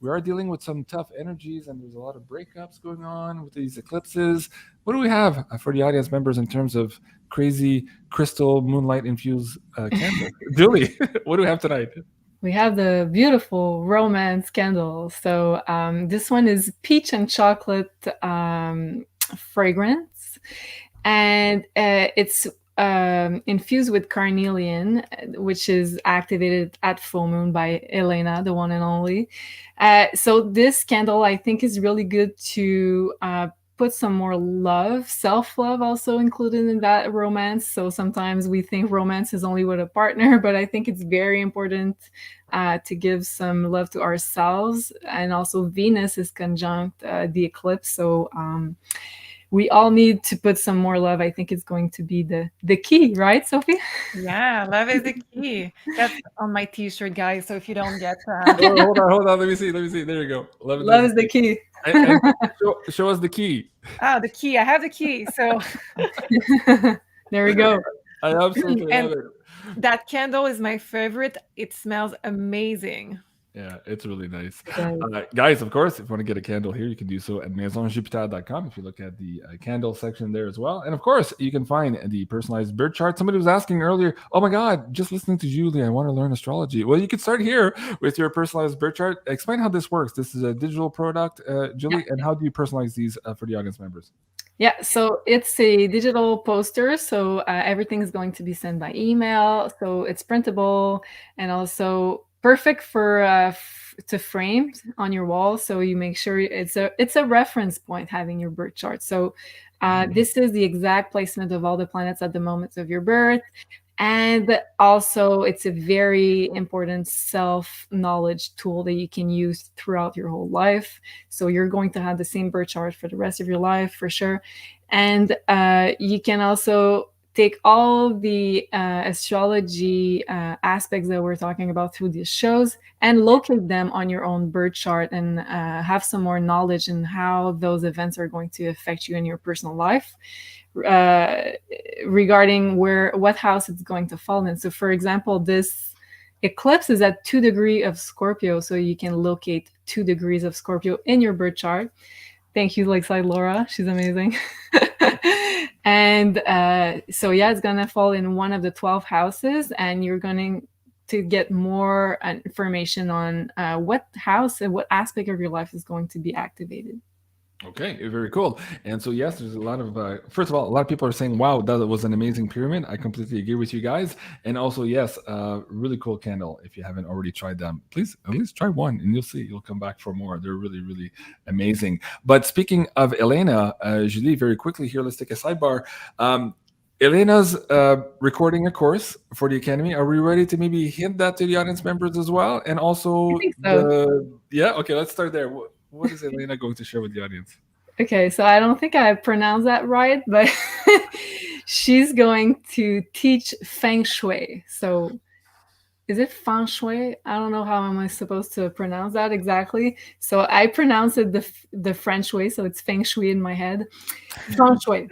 we are dealing with some tough energies and there's a lot of breakups going on with these eclipses, what do we have for the audience members in terms of crazy crystal moonlight infused candles? Julie, what do we have tonight? We have the beautiful romance candle. So this one is peach and chocolate fragrance, and it's infused with carnelian, which is activated at full moon by Elena, the one and only. So this candle, I think, is really good to put some more love, self-love also included in that romance. So sometimes we think romance is only with a partner, but I think it's very important to give some love to ourselves. And also Venus is conjunct the eclipse. So we all need to put some more love. I think it's going to be the key, right, Sophie? Yeah, love is the key. That's on my t-shirt, guys. So if you don't get hold on. Let me see. There you go. Love is the key. And show us the key. Oh, the key. I have the key. So there we go. I absolutely love it. That candle is my favorite. It smells amazing. Yeah, it's really nice. Guys, of course, if you want to get a candle here, you can do so at MAISONJupiter.com if you look at the candle section there as well. And of course, you can find the personalized birth chart. Somebody was asking earlier, oh my God, just listening to Julie, I want to learn astrology. Well, you can start here with your personalized birth chart. Explain how this works. This is a digital product, Julie, and how do you personalize these for the audience members? Yeah, so it's a digital poster. So everything is going to be sent by email. So it's printable and also perfect for to frame on your wall. So you make sure it's a reference point having your birth chart. So this is the exact placement of all the planets at the moment of your birth. And also it's a very important self-knowledge tool that you can use throughout your whole life. So you're going to have the same birth chart for the rest of your life for sure. And you can also take all the astrology aspects that we're talking about through these shows and locate them on your own birth chart and have some more knowledge in how those events are going to affect you in your personal life regarding what house it's going to fall in. So for example, this eclipse is at 2 degrees of Scorpio, so you can locate 2 degrees of Scorpio in your birth chart. Thank you, Lakeside Laura. She's amazing. And so yeah, it's gonna fall in one of the 12 houses, and you're going to get more information on what house and what aspect of your life is going to be activated. Okay, very cool. And so, yes, there's a lot of, first of all, a lot of people are saying, wow, that was an amazing pyramid. I completely agree with you guys. And also, yes, really cool candle. If you haven't already tried them, please at least try one and you'll see, you'll come back for more. They're really, really amazing. But speaking of Elena, Julie, very quickly here, let's take a sidebar. Elena's recording a course for the Academy. Are we ready to maybe hint that to the audience members as well? And also, I think so. Okay, let's start there. What is Elena going to share with the audience? Okay, so I don't think I pronounced that right, but she's going to teach Feng Shui. So is it Feng Shui? I don't know how am I supposed to pronounce that exactly. So I pronounce it the French way, so it's Feng Shui in my head. Feng Shui.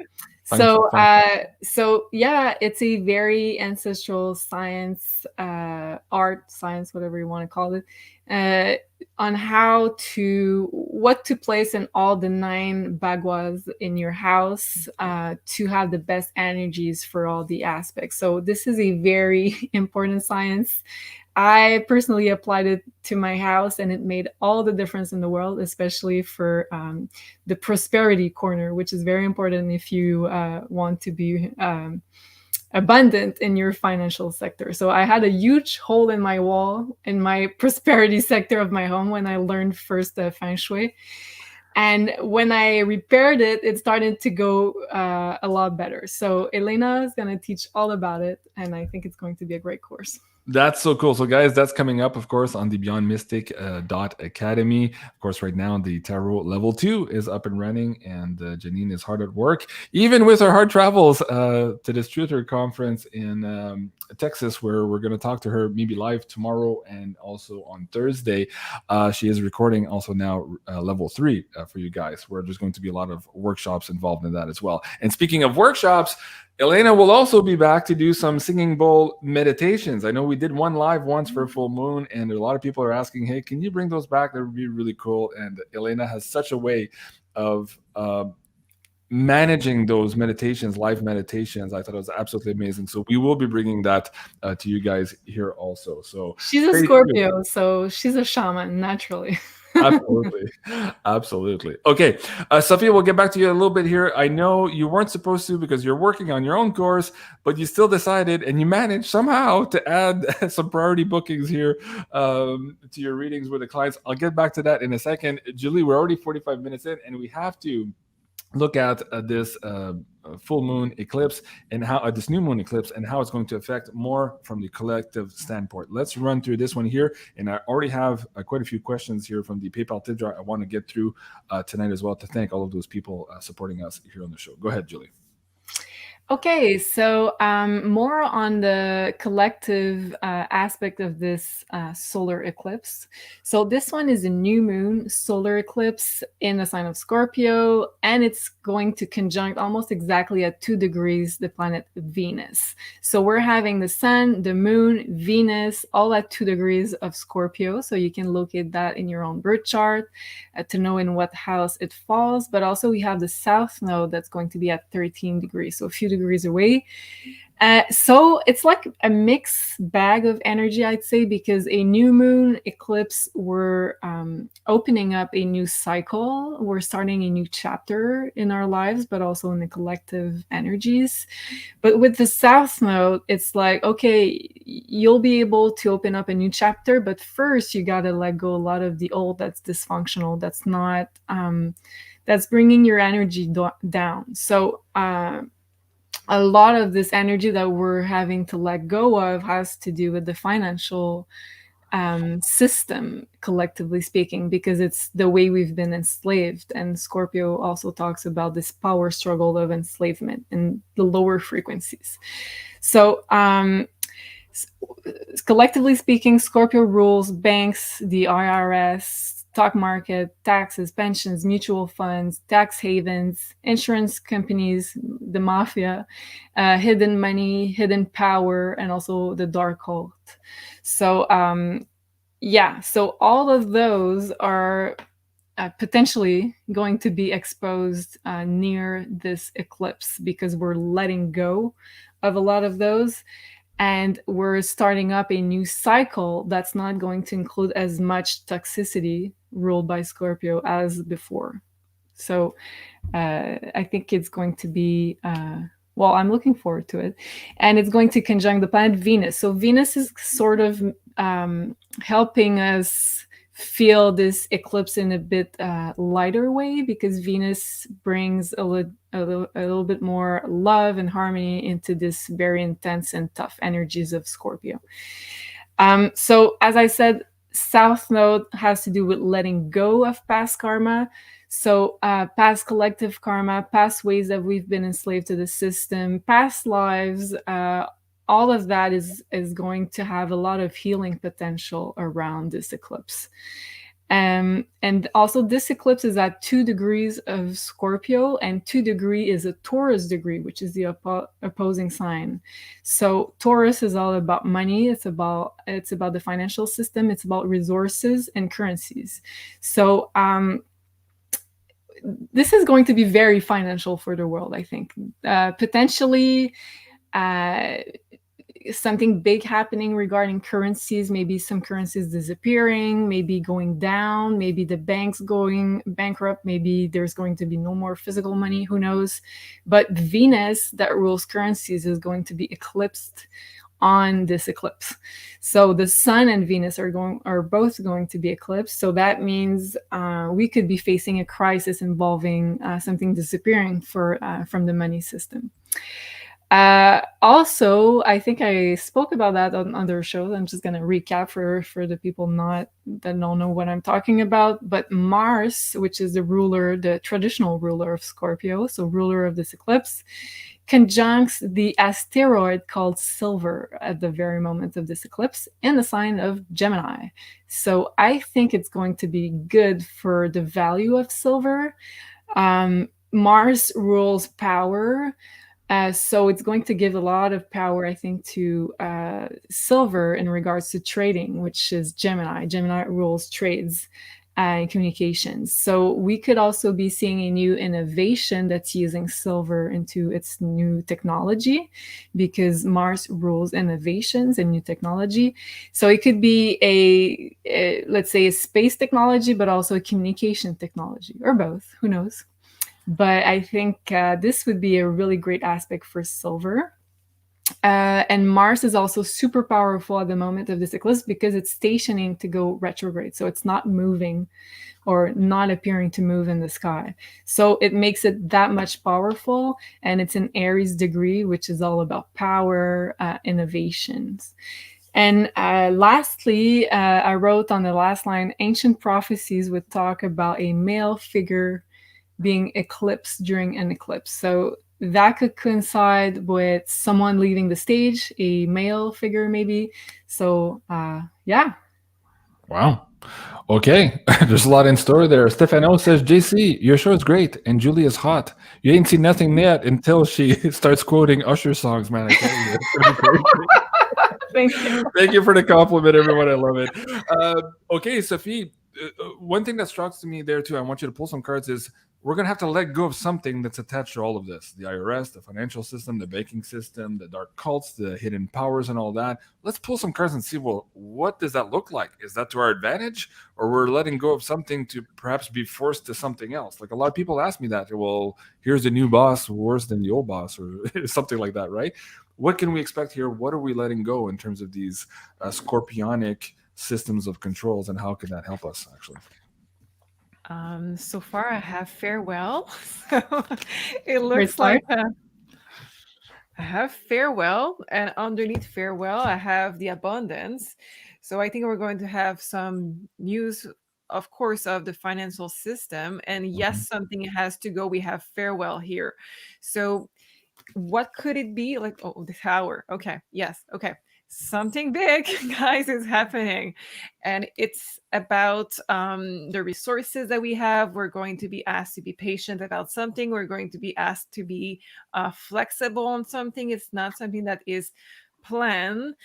So, Feng- so yeah, it's a very ancestral science, art, science, whatever you want to call it, on what to place in all the 9 bagwas in your house to have the best energies for all the aspects. So this is a very important science. I personally applied it to my house, and it made all the difference in the world, especially for the prosperity corner, which is very important if you want to be abundant in your financial sector. So I had a huge hole in my wall in my prosperity sector of my home when I learned first Feng Shui. And when I repaired it, it started to go a lot better. So Elena is going to teach all about it, and I think it's going to be a great course. That's so cool. So, guys, that's coming up, of course, on the BeyondMystic Academy. Of course, right now, the Tarot Level 2 is up and running, and Janine is hard at work, even with her hard travels to this Truther conference in Texas, where we're going to talk to her maybe live tomorrow and also on Thursday. She is recording also now Level 3 for you guys, where there's going to be a lot of workshops involved in that as well. And speaking of workshops, Elena will also be back to do some singing bowl meditations. I know we did one live once for full moon, and a lot of people are asking, hey, can you bring those back? That would be really cool. And Elena has such a way of managing those meditations, live meditations. I thought it was absolutely amazing. So we will be bringing that to you guys here also. So she's a Scorpio, so she's a shaman naturally. Absolutely. Okay, Sophie, we'll get back to you a little bit here. I know you weren't supposed to because you're working on your own course, but you still decided and you managed somehow to add some priority bookings here to your readings with the clients. I'll get back to that in a second. Julie, we're already 45 minutes in, and we have to look at this full moon eclipse and how this new moon eclipse and how it's going to affect more from the collective standpoint. Let's run through this one here, and I already have quite a few questions here from the PayPal tip jar I want to get through tonight as well, to thank all of those people supporting us here on the show. Go ahead, Julie. Okay, so more on the collective aspect of this solar eclipse. So this one is a new moon solar eclipse in the sign of Scorpio, and it's going to conjunct almost exactly at 2 degrees the planet Venus. So we're having the sun, the moon, Venus, all at 2 degrees of Scorpio. So you can locate that in your own birth chart to know in what house it falls. But also we have the south node that's going to be at 13 degrees, so a few degrees away. So it's like a mixed bag of energy, I'd say, because a new moon eclipse, we're opening up a new cycle. We're starting a new chapter in our lives, but also in the collective energies. But with the south node, it's like, okay, you'll be able to open up a new chapter, but first you got to let go a lot of the old that's dysfunctional, that's not, that's bringing your energy down. So, a lot of this energy that we're having to let go of has to do with the financial system, collectively speaking, because it's the way we've been enslaved. And Scorpio also talks about this power struggle of enslavement in the lower frequencies. So collectively speaking, Scorpio rules banks, the IRS, stock market, taxes, pensions, mutual funds, tax havens, insurance companies, the mafia, hidden money, hidden power, and also the dark cult. So so all of those are potentially going to be exposed near this eclipse, because we're letting go of a lot of those. And we're starting up a new cycle that's not going to include as much toxicity ruled by Scorpio as before. So I think it's going to be, well, I'm looking forward to it. And it's going to conjunct the planet Venus. So Venus is sort of helping us feel this eclipse in a bit lighter way, because Venus brings a little bit more love and harmony into this very intense and tough energies of Scorpio. So as I said, South Node has to do with letting go of past karma. So past collective karma, past ways that we've been enslaved to the system, past lives, all of that is going to have a lot of healing potential around this eclipse. And also this eclipse is at 2 degrees of Scorpio, and 2 degree is a Taurus degree, which is the opposing sign. So Taurus is all about money. It's about the financial system. It's about resources and currencies. So this is going to be very financial for the world, I think. Potentially something big happening regarding currencies, maybe some currencies disappearing, maybe going down, maybe the banks going bankrupt, maybe there's going to be no more physical money, who knows. But Venus, that rules currencies, is going to be eclipsed on this eclipse. So the Sun and Venus are both going to be eclipsed. So that means we could be facing a crisis involving something disappearing from the money system. Also, I think I spoke about that on other shows. I'm just going to recap for the people that don't know what I'm talking about. But Mars, which is the traditional ruler of Scorpio, so ruler of this eclipse, conjuncts the asteroid called Silver at the very moment of this eclipse in the sign of Gemini. So I think it's going to be good for the value of silver. Mars rules power. So it's going to give a lot of power, I think, to silver in regards to trading, which is Gemini. Gemini rules trades and communications. So we could also be seeing a new innovation that's using silver into its new technology, because Mars rules innovations and new technology. So it could be let's say, a space technology, but also a communication technology, or both, who knows. But I think this would be a really great aspect for silver. And Mars is also super powerful at the moment of this eclipse because it's stationing to go retrograde. So it's not moving or not appearing to move in the sky. So it makes it that much powerful. And it's an Aries degree, which is all about power, innovations. And lastly, I wrote on the last line, ancient prophecies would talk about a male figure being eclipsed during an eclipse. So that could coincide with someone leaving the stage, a male figure maybe. So yeah. Wow. Okay. There's a lot in store there. Stefano says, JC, your show is great and Julie is hot. You ain't seen nothing yet until she starts quoting Usher songs, man. I tell you. Thank you. Thank you for the compliment, everyone. I love it. Okay, Sophie, one thing that strikes me there too, I want you to pull some cards, is we're going to have to let go of something that's attached to all of this. The IRS, the financial system, the banking system, the dark cults, the hidden powers and all that. Let's pull some cards and see, well, what does that look like? Is that to our advantage? Or we're letting go of something to perhaps be forced to something else? Like, a lot of people ask me that. Well, here's the new boss worse than the old boss, or something like that, right? What can we expect here? What are we letting go in terms of these scorpionic systems of controls, and how can that help us actually? So far I have farewell. So it looks like I have farewell, and underneath farewell I have the abundance. So I think we're going to have some news, of course, of the financial system. And yes, something has to go. We have farewell here. So what could it be? Like, oh, the tower. Okay. Yes. Okay. Something big, guys, is happening. And it's about the resources that we have. We're going to be asked to be patient about something. We're going to be asked to be flexible on something. It's not something that is planned.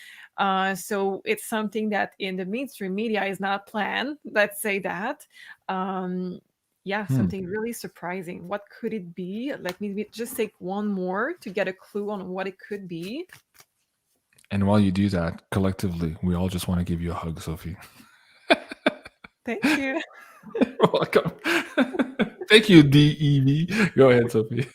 So it's something that in the mainstream media is not planned. Let's say that. Yeah, something really surprising. What could it be? Let me just take one more to get a clue on what it could be. And while you do that, collectively, we all just want to give you a hug, Sophie. Thank you. You're welcome. Thank you, DEV. Go ahead, Sophie.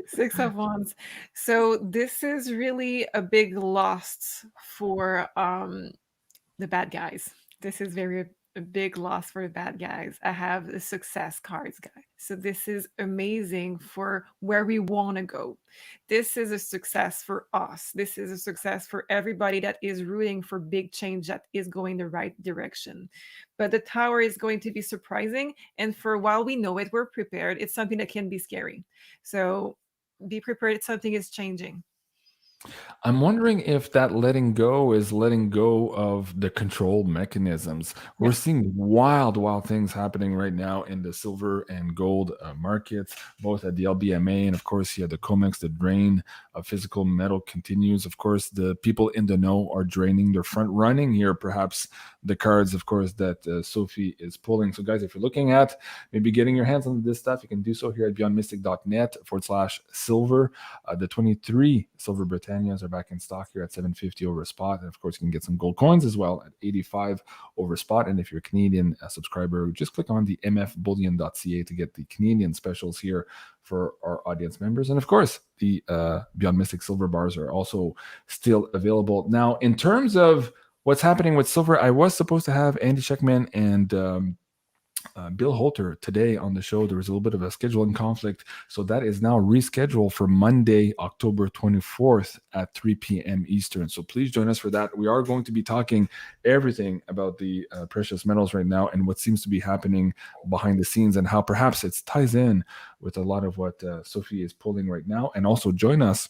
6 of Wands. So this is really a big loss for the bad guys. This is a big loss for the bad guys. I have the success cards, guys. So this is amazing for where we want to go. This is a success for us. This is a success for everybody that is rooting for big change that is going the right direction. But the tower is going to be surprising. And for a while we know it, we're prepared. It's something that can be scary. So be prepared. Something is changing. I'm wondering if that letting go is letting go of the control mechanisms. We're Yeah. seeing wild, wild things happening right now in the silver and gold markets, both at the LBMA and, of course, the COMEX. The drain of physical metal continues. Of course, the people in the know are draining. They're front running here, perhaps the cards, of course, that Sophie is pulling. So, guys, if you're looking at maybe getting your hands on this stuff, you can do so here at beyondmystic.net/silver. The 23 silver Britannias are back in stock here at $7.50 over spot. And of course, you can get some gold coins as well at $85 over spot. And if you're a Canadian subscriber, just click on the mfbullion.ca to get the Canadian specials here for our audience members. And of course, the Beyond Mystic silver bars are also still available. Now, in terms of what's happening with silver, I was supposed to have Andy Sheckman and Bill Holter today on the show. There was a little bit of a scheduling conflict, so that is now rescheduled for Monday, October 24th at 3 p.m. Eastern. So please join us for that. We are going to be talking everything about the precious metals right now and what seems to be happening behind the scenes and how perhaps it ties in with a lot of what Sophie is pulling right now. And also join us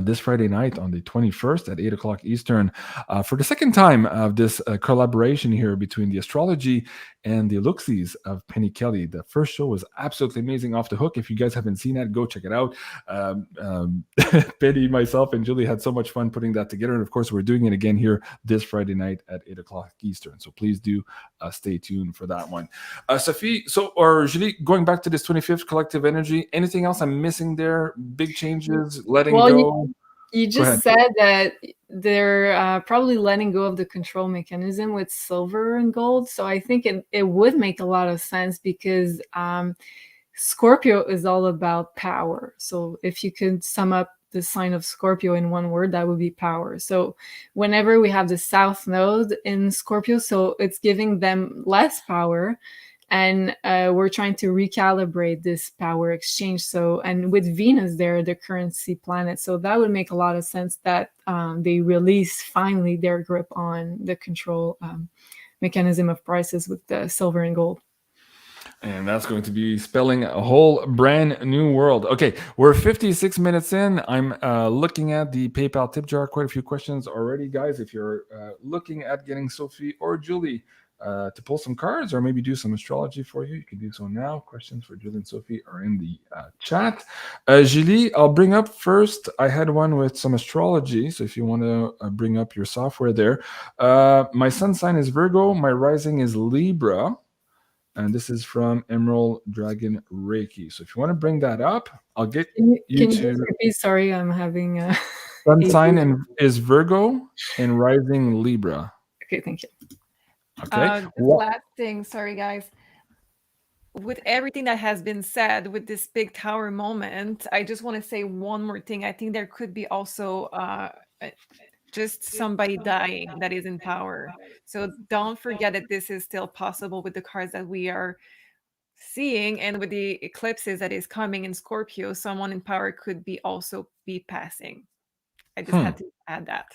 this Friday night on the 21st at 8 o'clock Eastern for the second time of this collaboration here between the astrology and the Luxies of Penny Kelly. The first show was absolutely amazing, off the hook. If you guys haven't seen that, go check it out. Penny, myself, and Julie had so much fun putting that together. And of course, we're doing it again here this Friday night at 8 o'clock Eastern. So please do stay tuned for that one. Sophie, or Julie, going back to this 25th collective energy, anything else I'm missing there? Big changes, letting go? You just said that they're probably letting go of the control mechanism with silver and gold. So I think it would make a lot of sense because Scorpio is all about power. So if you could sum up the sign of Scorpio in one word, that would be power. So whenever we have the South Node in Scorpio, so it's giving them less power. And we're trying to recalibrate this power exchange. So, and with Venus there, the currency planet, so that would make a lot of sense that they release finally their grip on the control mechanism of prices with the silver and gold. And that's going to be spelling a whole brand new world. Okay, we're 56 minutes in. I'm looking at the PayPal tip jar. Quite a few questions already, guys. If you're looking at getting Sophie or Julie to pull some cards or maybe do some astrology for you, you can do so now. Questions for Julie and Sophie are in the chat. Julie, I'll bring up first. I had one with some astrology, so if you want to bring up your software there. My sun sign is Virgo. My rising is Libra. And this is from Emerald Dragon Reiki. So if you want to bring that up, I'll get Can you you to... just repeat? Sorry, I'm having a... Sun sign is Virgo and rising Libra. Okay, thank you. Okay. Last thing, sorry guys. With everything that has been said with this big tower moment, I just want to say one more thing. I think there could be also just somebody dying that is in power. So don't forget that this is still possible with the cards that we are seeing, and with the eclipses that is coming in Scorpio, someone in power could be also be passing. I just had to add that.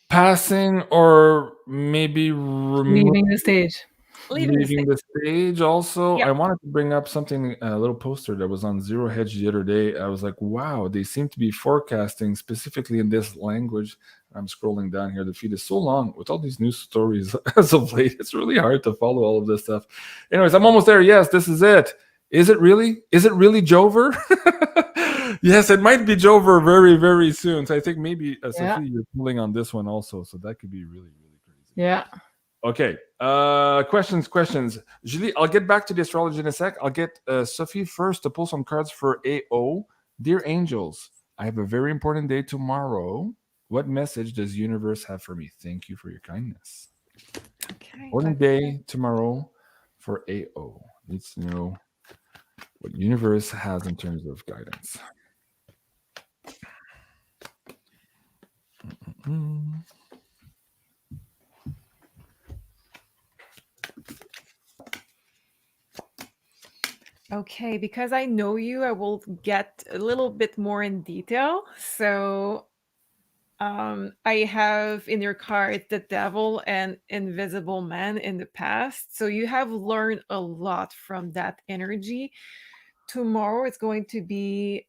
Passing or maybe leaving the stage. Leaving the stage also. Yeah. I wanted to bring up something, a little poster that was on Zero Hedge the other day. I was like, wow, they seem to be forecasting specifically in this language. I'm scrolling down here. The feed is so long with all these news stories as of late. It's really hard to follow all of this stuff. Anyways, I'm almost there. Yes, this is it. Is it really? Is it really Jover? Yes, it might be Jover very, very soon. So I think maybe, Sophie, you're pulling on this one also. So that could be really, really crazy. Yeah. Okay. Questions. Julie, I'll get back to the astrology in a sec. I'll get Sophie first to pull some cards for AO. Dear angels, I have a very important day tomorrow. What message does universe have for me? Thank you for your kindness. Okay. Important day tomorrow for AO. Needs to know what universe has in terms of guidance. Okay, because I know you, I will get a little bit more in detail. So I have in your card the devil and invisible man in the past. So you have learned a lot from that energy. Tomorrow it's going to be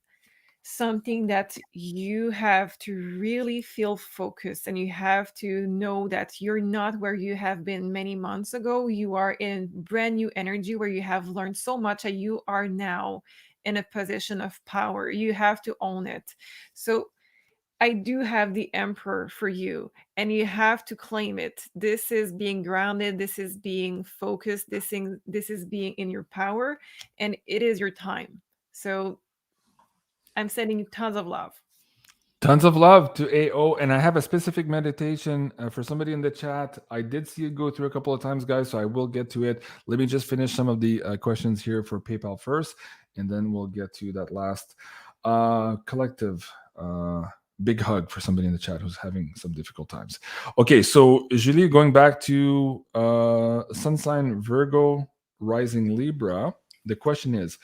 something that you have to really feel focused, and you have to know that you're not where you have been many months ago. You are in brand new energy where you have learned so much, and you are now in a position of power. You have to own it. So I do have the Emperor for you, and you have to claim it. This is being grounded, this is being focused, this is being in your power, and it is your time. So I'm sending you tons of love. Tons of love to AO. And I have a specific meditation for somebody in the chat. I did see it go through a couple of times, guys, so I will get to it. Let me just finish some of the questions here for PayPal first, and then we'll get to that last collective. Big hug for somebody in the chat who's having some difficult times. Okay, so Julie, going back to sun sign Virgo, rising Libra, the question is,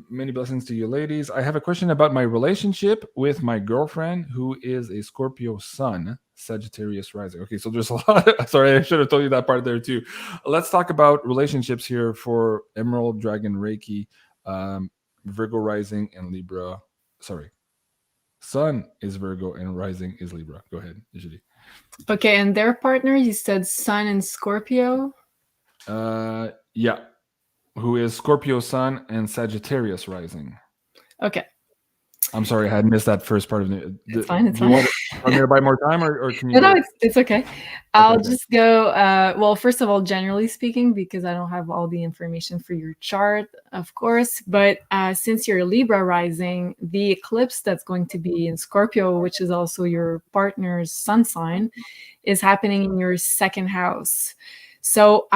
many blessings to you ladies. I have a question about my relationship with my girlfriend who is a Scorpio sun, Sagittarius rising. Okay, so there's a lot. Sorry, I should have told you that part there too. Let's talk about relationships here for Emerald, Dragon, Reiki, Virgo rising, and Libra. Sorry. Sun is Virgo and rising is Libra. Go ahead, Julie. Okay, and their partner, you said Sun and Scorpio? Yeah. Who is Scorpio Sun and Sagittarius rising. Okay. I'm sorry, I had missed that first part of it. It's fine. Do you want me to buy more time, or can you? No, it's okay. I'll Okay. just go. Well, first of all, generally speaking, because I don't have all the information for your chart, of course. But since you're Libra rising, the eclipse that's going to be in Scorpio, which is also your partner's sun sign, is happening in your second house. So,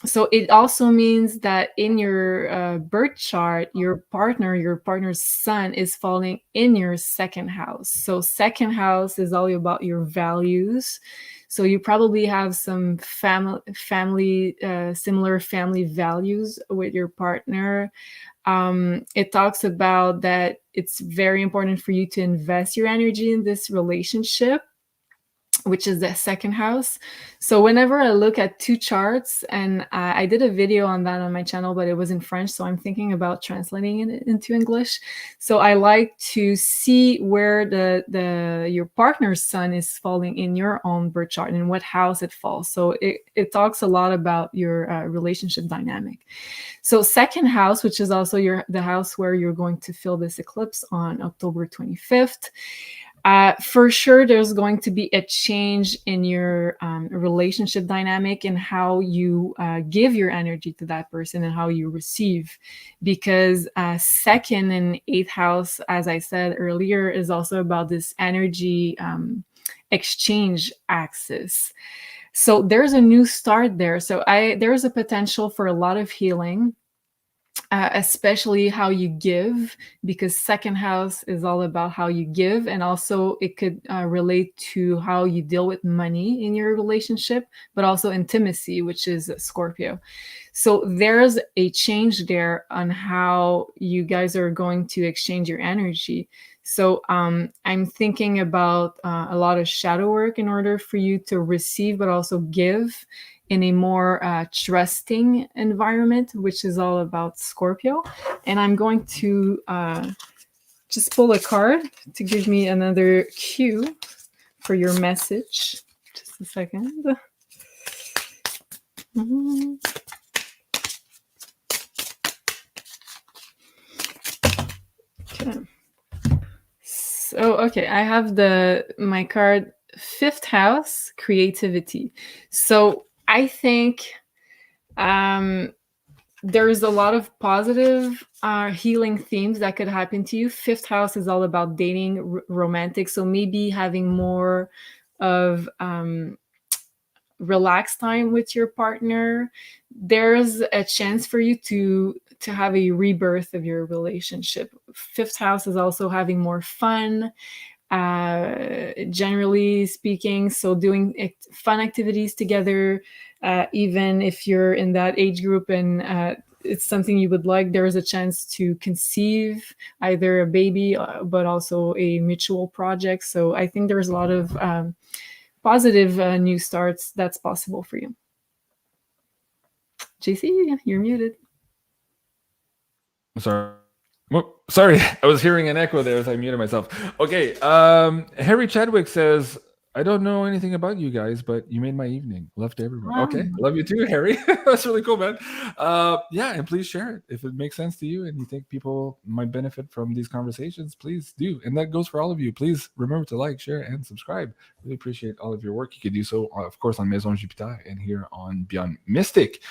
so it also means that in your birth chart, your partner's sun is falling in your second house. So second house is all about your values. So you probably have some family similar family values with your partner. It talks about that it's very important for you to invest your energy in this relationship, which is the second house. So whenever I look at two charts, and I did a video on that on my channel, but it was in French, so I'm thinking about translating it into English. So I like to see where your partner's sun is falling in your own birth chart and what house it falls. So it talks a lot about your relationship dynamic. So second house, which is also the house where you're going to feel this eclipse on October 25th. For sure, there's going to be a change in your relationship dynamic and how you give your energy to that person and how you receive. Because second and eighth house, as I said earlier, is also about this energy exchange axis. So there's a new start there. So there's a potential for a lot of healing. Especially how you give, because second house is all about how you give, and also it could relate to how you deal with money in your relationship, but also intimacy, which is Scorpio. So there's a change there on how you guys are going to exchange your energy. So I'm thinking about a lot of shadow work in order for you to receive, but also give in a more trusting environment, which is all about Scorpio. And I'm going to just pull a card to give me another cue for your message. Just a second. Okay. So, okay, I have my card, fifth house, creativity. So I think there's a lot of positive healing themes that could happen to you. Fifth house is all about dating, romantic. So maybe having more of relaxed time with your partner. There's a chance for you to have a rebirth of your relationship. Fifth house is also having more fun, generally speaking. So doing fun activities together, even if you're in that age group and it's something you would like, there is a chance to conceive either a baby, but also a mutual project. So I think there's a lot of positive new starts that's possible for you. JC, you're muted. Sorry. Well, sorry, I was hearing an echo there as I muted myself. Okay, Harry Chadwick says, I don't know anything about you guys, but you made my evening. Love to everyone. Wow. Okay, love you too, Harry. That's really cool, man. Yeah, and please share it if it makes sense to you and you think people might benefit from these conversations. Please do, and that goes for all of you. Please remember to like, share, and subscribe. Really appreciate all of your work. You can do so, of course, on Maison Jupiter and here on Beyond Mystic.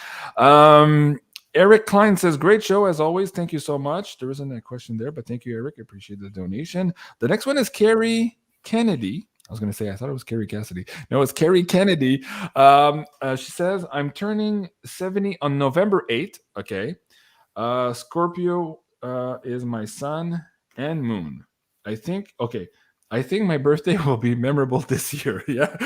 Eric Klein says, great show as always. Thank you so much. There isn't a question there, but thank you, Eric. I appreciate the donation. The next one is Carrie Kennedy. I was going to say, I thought it was Carrie Cassidy. No, it's Carrie Kennedy. She says, I'm turning 70 on November 8th. Okay. Scorpio is my sun and moon. I think my birthday will be memorable this year. Yeah.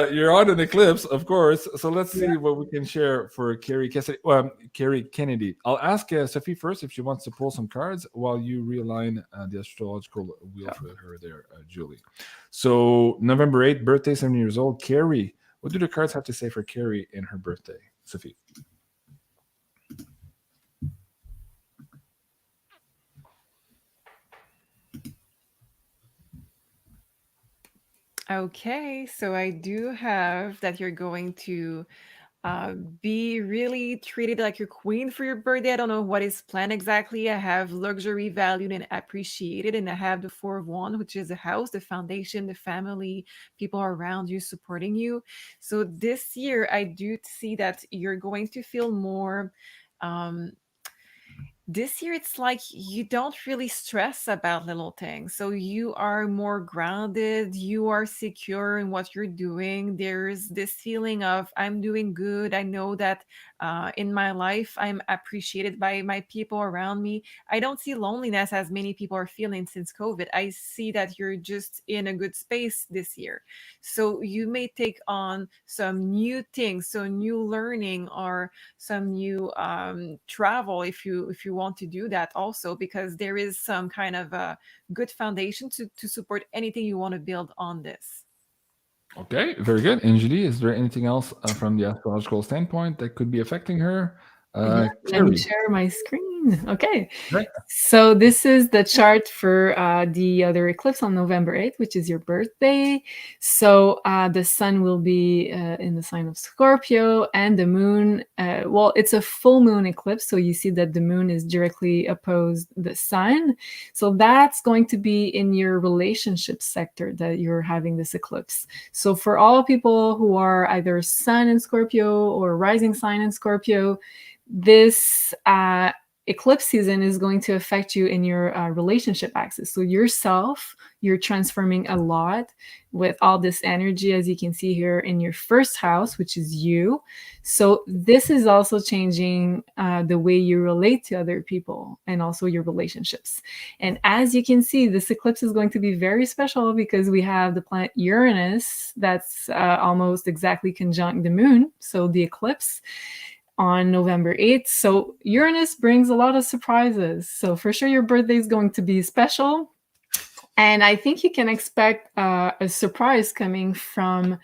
You're on an eclipse, of course. So let's see what we can share for Carrie Cassidy. Carrie Kennedy. I'll ask Sophie first if she wants to pull some cards while you realign the astrological wheel for her there, Julie. So November 8th, birthday, 70 years old. Carrie, what do the cards have to say for Carrie in her birthday? Sophie. Okay, so I do have that you're going to be really treated like your queen for your birthday. I don't know what is planned exactly. I have luxury valued and appreciated, and I have the Four of Wands, which is the house, the foundation, the family, people around you supporting you. So this year, I do see that you're going to feel more. This year, it's like you don't really stress about little things. So you are more grounded, you are secure in what you're doing. There's this feeling of, I'm doing good. I know that in my life, I'm appreciated by my people around me. I don't see loneliness as many people are feeling since COVID. I see that you're just in a good space this year. So you may take on some new things, so new learning or some new travel if you want to do that also, because there is some kind of a good foundation to support anything you want to build on this. Okay, very good. And Julie, is there anything else from the astrological standpoint that could be affecting her? Let me Carrie. share my screen. Okay. Right. So this is the chart for the other eclipse on November 8th, which is your birthday. So the sun will be in the sign of Scorpio, and the moon, well, it's a full moon eclipse. So you see that the moon is directly opposed the sun. So that's going to be in your relationship sector that you're having this eclipse. So for all people who are either sun in Scorpio or rising sign in Scorpio, this eclipse season is going to affect you in your relationship axis. So yourself, you're transforming a lot with all this energy, as you can see here in your first house, which is you. So this is also changing the way you relate to other people and also your relationships. And as you can see, this eclipse is going to be very special because we have the planet Uranus that's almost exactly conjunct the moon. So the eclipse on November 8th. So Uranus brings a lot of surprises. So for sure your birthday is going to be special. And I think you can expect a surprise coming from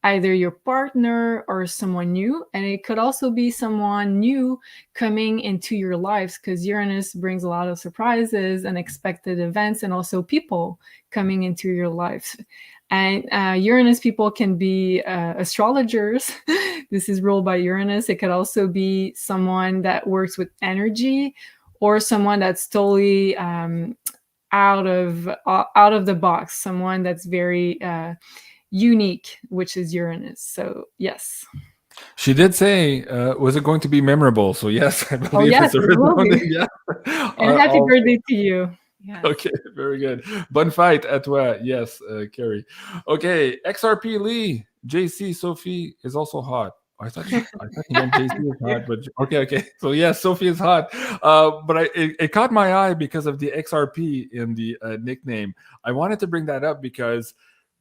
either your partner or someone new. And it could also be someone new coming into your lives, because Uranus brings a lot of surprises, unexpected events, and also people coming into your life. And Uranus people can be astrologers. This is ruled by Uranus. It could also be someone that works with energy, or someone that's totally out of the box, someone that's very unique, which is Uranus. So yes. She did say, was it going to be memorable? So yes, I believe yes, it's it will be. Yeah. And happy birthday to you. Yes. Okay, very good. Bonne fête à toi. Yes, Carrie. Okay, XRP Lee, JC Sophie is also hot. I thought you meant JC is hot, but okay. So yes, Sophie is hot. But it caught my eye because of the XRP in the nickname. I wanted to bring that up because,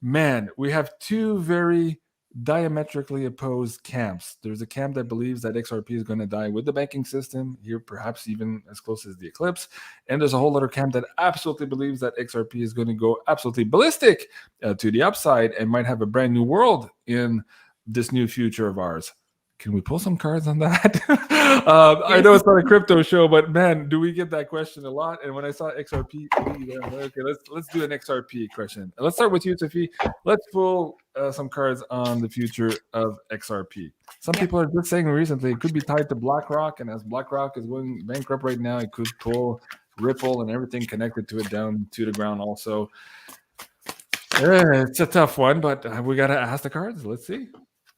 man, we have two very diametrically opposed camps. There's a camp that believes that XRP is going to die with the banking system, here perhaps even as close as the eclipse. And there's a whole other camp that absolutely believes that XRP is going to go absolutely ballistic to the upside and might have a brand new world in this new future of ours. Can we pull some cards on that? I know it's not a crypto show, but man, do we get that question a lot? And when I saw XRP, okay, let's do an XRP question. Let's start with you, Sophie. Let's pull some cards on the future of XRP. Some people are just saying recently it could be tied to BlackRock, and as BlackRock is going bankrupt right now, it could pull Ripple and everything connected to it down to the ground also. It's a tough one, but we got to ask the cards. Let's see.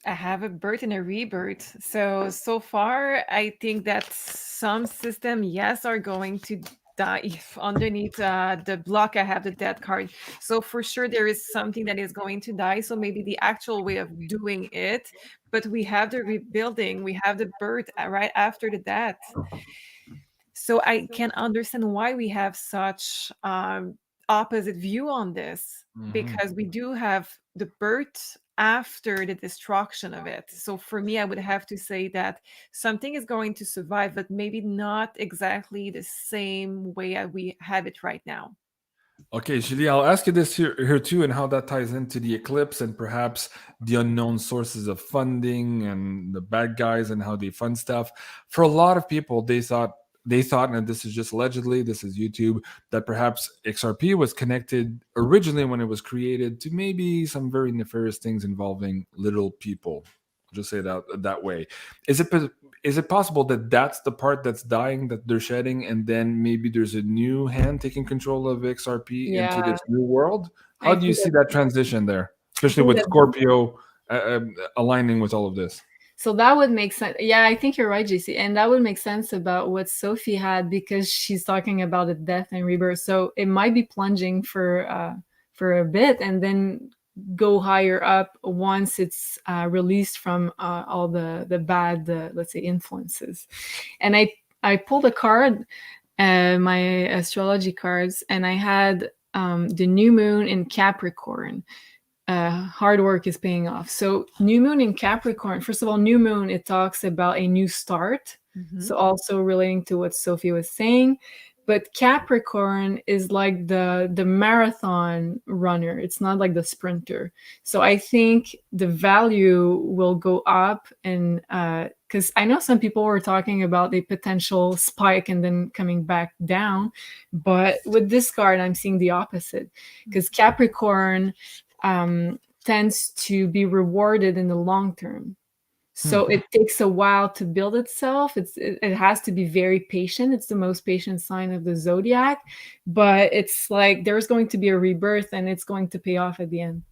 I have a birth and a rebirth. So far, I think that some system, yes, are going to die. If underneath the block, I have the death card. So for sure, there is something that is going to die. So maybe the actual way of doing it, but we have the rebuilding, we have the birth right after the death. So I can understand why we have such opposite view on this, because we do have the birth after the destruction of it. So for me, I would have to say that something is going to survive, but maybe not exactly the same way as we have it right now. Okay, Julie, I'll ask you this here too, and how that ties into the eclipse and perhaps the unknown sources of funding and the bad guys and how they fund stuff. For a lot of people, they thought, and this is just allegedly, this is YouTube, that perhaps XRP was connected originally when it was created to maybe some very nefarious things involving little people. I'll just say that way. Is it possible that that's the part that's dying, that they're shedding, and then maybe there's a new hand taking control of XRP into this new world? How do you see that transition there, especially with Scorpio aligning with all of this? So that would make sense. Yeah, I think you're right, JC. And that would make sense about what Sophie had, because she's talking about the death and rebirth. So it might be plunging for a bit and then go higher up once it's released from all the bad, let's say, influences. And I pulled a card, my astrology cards, and I had the new moon in Capricorn. Hard work is paying off. So new moon in Capricorn, first of all, new moon, it talks about a new start. So also relating to what Sophie was saying. But Capricorn is like the marathon runner. It's not like the sprinter. So I think the value will go up, and because I know some people were talking about a potential spike and then coming back down. But with this card, I'm seeing the opposite, because Capricorn tends to be rewarded in the long term. So it takes a while to build itself. It has to be very patient. It's the most patient sign of the zodiac, but it's like there's going to be a rebirth and it's going to pay off at the end.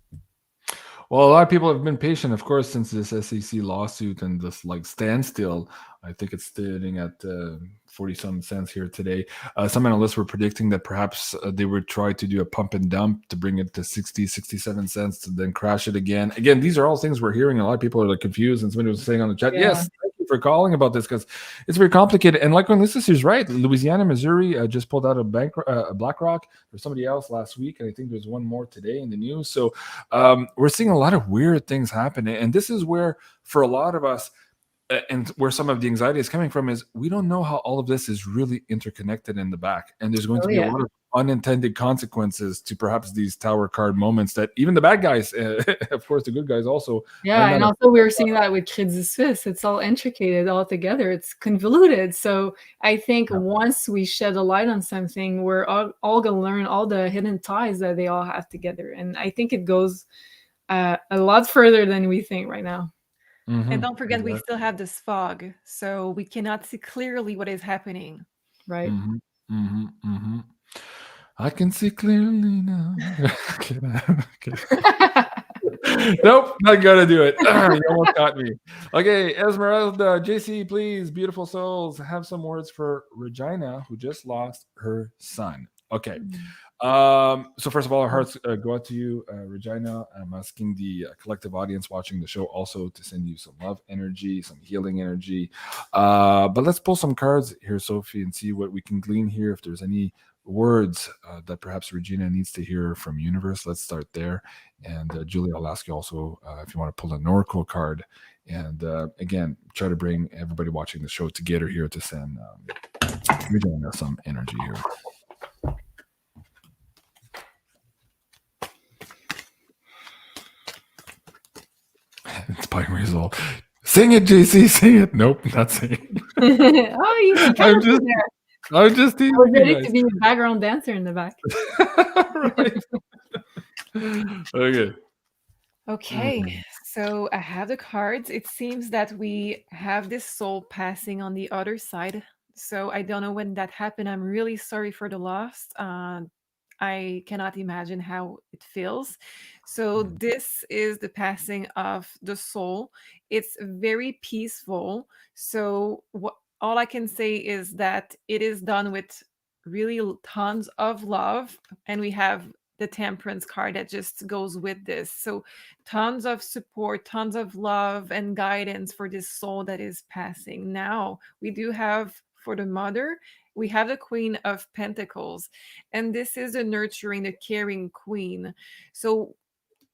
Well, a lot of people have been patient, of course, since this SEC lawsuit and this like standstill. I think it's standing at 40-some cents here today. Some analysts were predicting that perhaps they would try to do a pump and dump to bring it to 60, 67 cents to then crash it again. Again, these are all things we're hearing. A lot of people are like confused, and somebody was saying on the chat, yes, thank you for calling about this, because it's very complicated. And like when Lisa is right, Louisiana, Missouri just pulled out a BlackRock. There's somebody else last week, and I think there's one more today in the news. So we're seeing a lot of weird things happening. And this is where, for a lot of us, and where some of the anxiety is coming from, is we don't know how all of this is really interconnected in the back. And there's going to be a lot of unintended consequences to perhaps these tower card moments that even the bad guys, of course, the good guys also. Yeah, and also we're seeing that with Crédit Suisse. It's all intricated all together. It's convoluted. So I think once we shed a light on something, we're all going to learn all the hidden ties that they all have together. And I think it goes a lot further than we think right now. And don't forget, we still have this fog, so we cannot see clearly what is happening. Right. I can see clearly now. Nope, not gonna do it. You almost got me. Okay, Esmeralda, JC, please, beautiful souls, have some words for Regina, who just lost her son. Okay. So first of all, our hearts go out to you, Regina. I'm asking the collective audience watching the show also to send you some love energy, some healing energy. But let's pull some cards here, Sophie, and see what we can glean here. If there's any words that perhaps Regina needs to hear from universe, let's start there. And Julie, I'll ask you also if you want to pull an oracle card. And again, try to bring everybody watching the show together here to send Regina some energy here. It's by result. Sing it, JC. Sing it. Nope, not singing. Oh, you kind I'm of just, there. I'm just I teasing was you ready guys. to be a background dancer in the back. Right. Okay. Okay, so I have the cards. It seems that we have this soul passing on the other side. So I don't know when that happened. I'm really sorry for the loss. I cannot imagine how it feels. So this is the passing of the soul. It's very peaceful. So all I can say is that it is done with really tons of love, and we have the temperance card that just goes with this. So tons of support, tons of love and guidance for this soul that is passing. Now, we do have for the mother, we have the Queen of Pentacles, and this is the nurturing, the caring queen. So,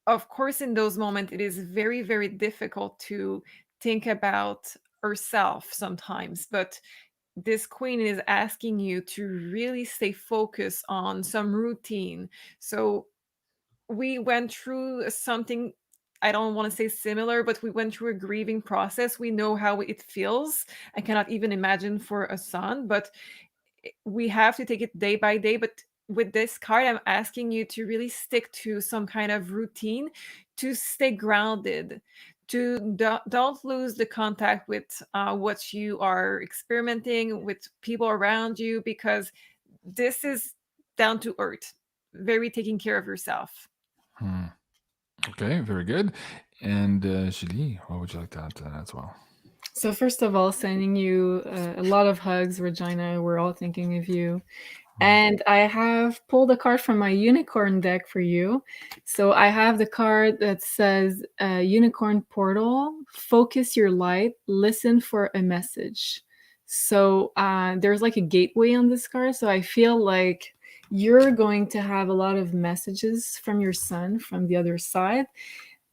of course, in those moments, it is very, very difficult to think about herself sometimes, but this queen is asking you to really stay focused on some routine. So we went through something, I don't want to say similar, but we went through a grieving process. We know how it feels. I cannot even imagine for a son, but we have to take it day by day. But with this card, I'm asking you to really stick to some kind of routine, to stay grounded, to don't lose the contact with what you are experimenting with, people around you, because this is down to earth, very taking care of yourself. Okay, very good. And Julie, what would you like to add to that as well? So first of all, sending you a lot of hugs, Regina. We're all thinking of you. And I have pulled a card from my unicorn deck for you. So I have the card that says Unicorn Portal, focus your light, listen for a message. So there's like a gateway on this card. So I feel like you're going to have a lot of messages from your son from the other side.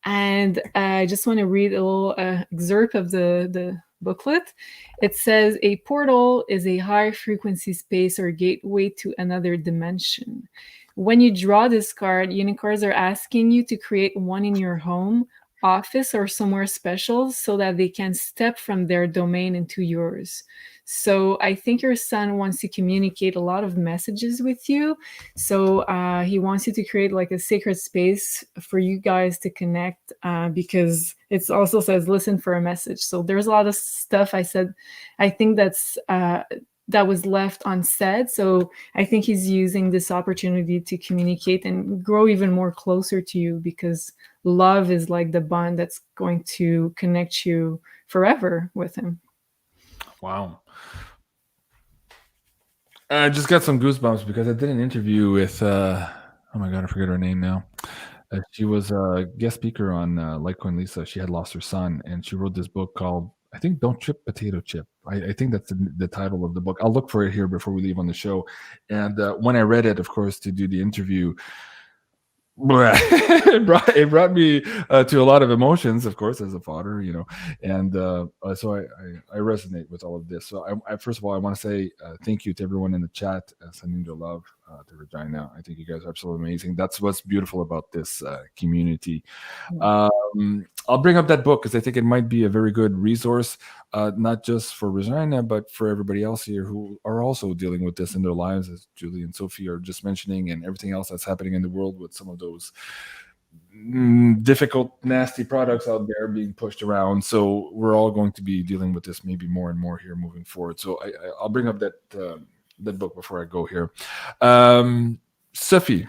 And I just want to read a little excerpt of the booklet. It says, a portal is a high frequency space or gateway to another dimension. When you draw this card, unicorns are asking you to create one in your home, office, or somewhere special so that they can step from their domain into yours. So I think your son wants to communicate a lot of messages with you. So he wants you to create like a sacred space for you guys to connect, because it also says listen for a message. So there's a lot of stuff I said, I think that was left unsaid. So I think he's using this opportunity to communicate and grow even more closer to you, because love is like the bond that's going to connect you forever with him. Wow. I just got some goosebumps because I did an interview with, oh my God, I forget her name now. She was a guest speaker on Litecoin Lisa. She had lost her son, and she wrote this book called, I think, Don't Trip, Potato Chip. I think that's the title of the book. I'll look for it here before we leave on the show. And when I read it, of course, to do the interview, it brought me to a lot of emotions, of course, as a father, and so I resonate with all of this. So I first of all, I want to say thank you to everyone in the chat sending their love to Regina. I think you guys are absolutely amazing. That's what's beautiful about this community. I'll bring up that book because I think it might be a very good resource, not just for Regina, but for everybody else here who are also dealing with this in their lives, as Julie and Sophie are just mentioning, and everything else that's happening in the world with some of those difficult, nasty products out there being pushed around. So we're all going to be dealing with this maybe more and more here moving forward. So I'll bring up that book before I go here. Sophie,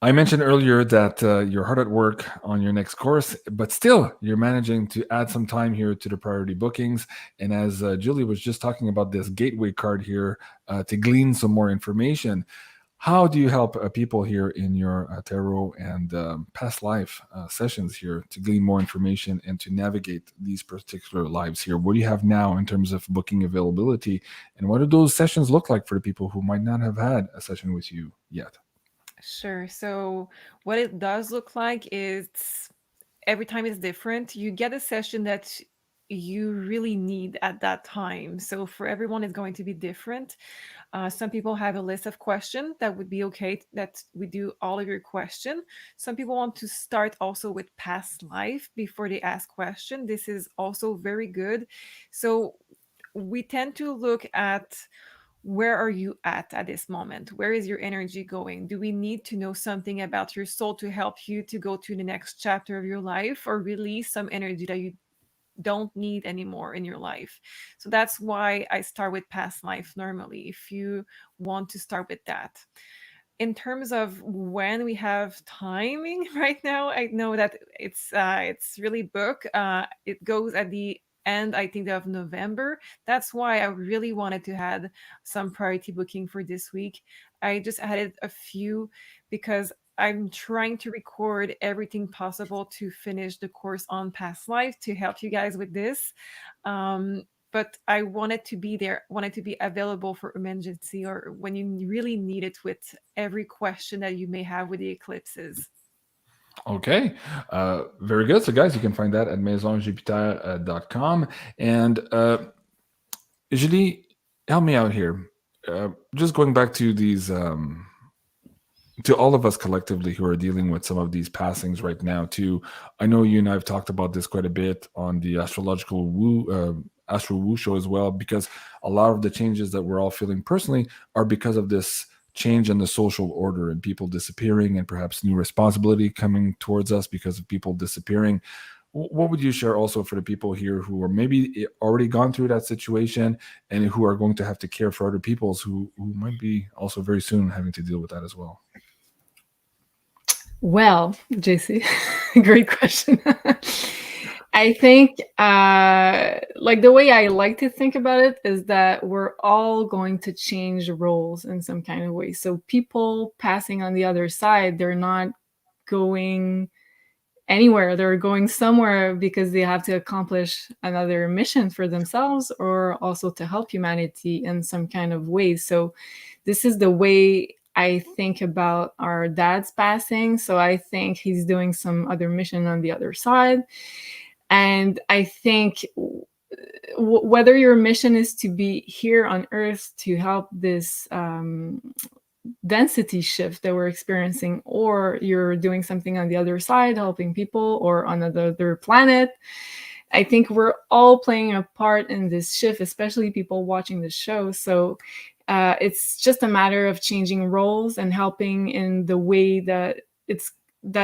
I mentioned earlier that you're hard at work on your next course, but still you're managing to add some time here to the priority bookings. And as Julie was just talking about this gateway card here to glean some more information, how do you help people here in your tarot and past life sessions here to glean more information and to navigate these particular lives here? What do you have now in terms of booking availability? And what do those sessions look like for the people who might not have had a session with you yet? Sure. So what it does look like is every time it's different. You get a session that you really need at that time. So for everyone, it's going to be different. Some people have a list of questions that would be okay, that we do all of your question. Some people want to start also with past life before they ask question. This is also very good. So we tend to look at, where are you at this moment? Where is your energy going? Do we need to know something about your soul to help you to go to the next chapter of your life, or release some energy that you don't need anymore in your life? So that's why I start with past life normally, if you want to start with that. In terms of when we have timing right now, I know that it's really booked. It goes at the end, I think, of November. That's why I really wanted to have some priority booking for this week. I just added a few because I'm trying to record everything possible to finish the course on past life to help you guys with this. But I wanted to be there, wanted to be available for emergency or when you really need it, with every question that you may have with the eclipses. Okay, very good. So, guys, you can find that at MaisonJupiter.com. And Julie, help me out here. Just going back to these, to all of us collectively who are dealing with some of these passings right now, too. I know you and I have talked about this quite a bit on the Astrological Woo, Astro Woo show as well, because a lot of the changes that we're all feeling personally are because of this change in the social order and people disappearing, and perhaps new responsibility coming towards us because of people disappearing. What would you share also for the people here who are maybe already gone through that situation and who are going to have to care for other peoples who might be also very soon having to deal with that as well? Well, JC, great question. I think like the way I like to think about it is that we're all going to change roles in some kind of way. So people passing on the other side, they're not going anywhere. They're going somewhere because they have to accomplish another mission for themselves, or also to help humanity in some kind of way. So this is the way I think about our dad's passing. So I think he's doing some other mission on the other side. And I think whether your mission is to be here on Earth to help this density shift that we're experiencing, or you're doing something on the other side, helping people, or on another planet, I think we're all playing a part in this shift, especially people watching the show. So it's just a matter of changing roles and helping in the way that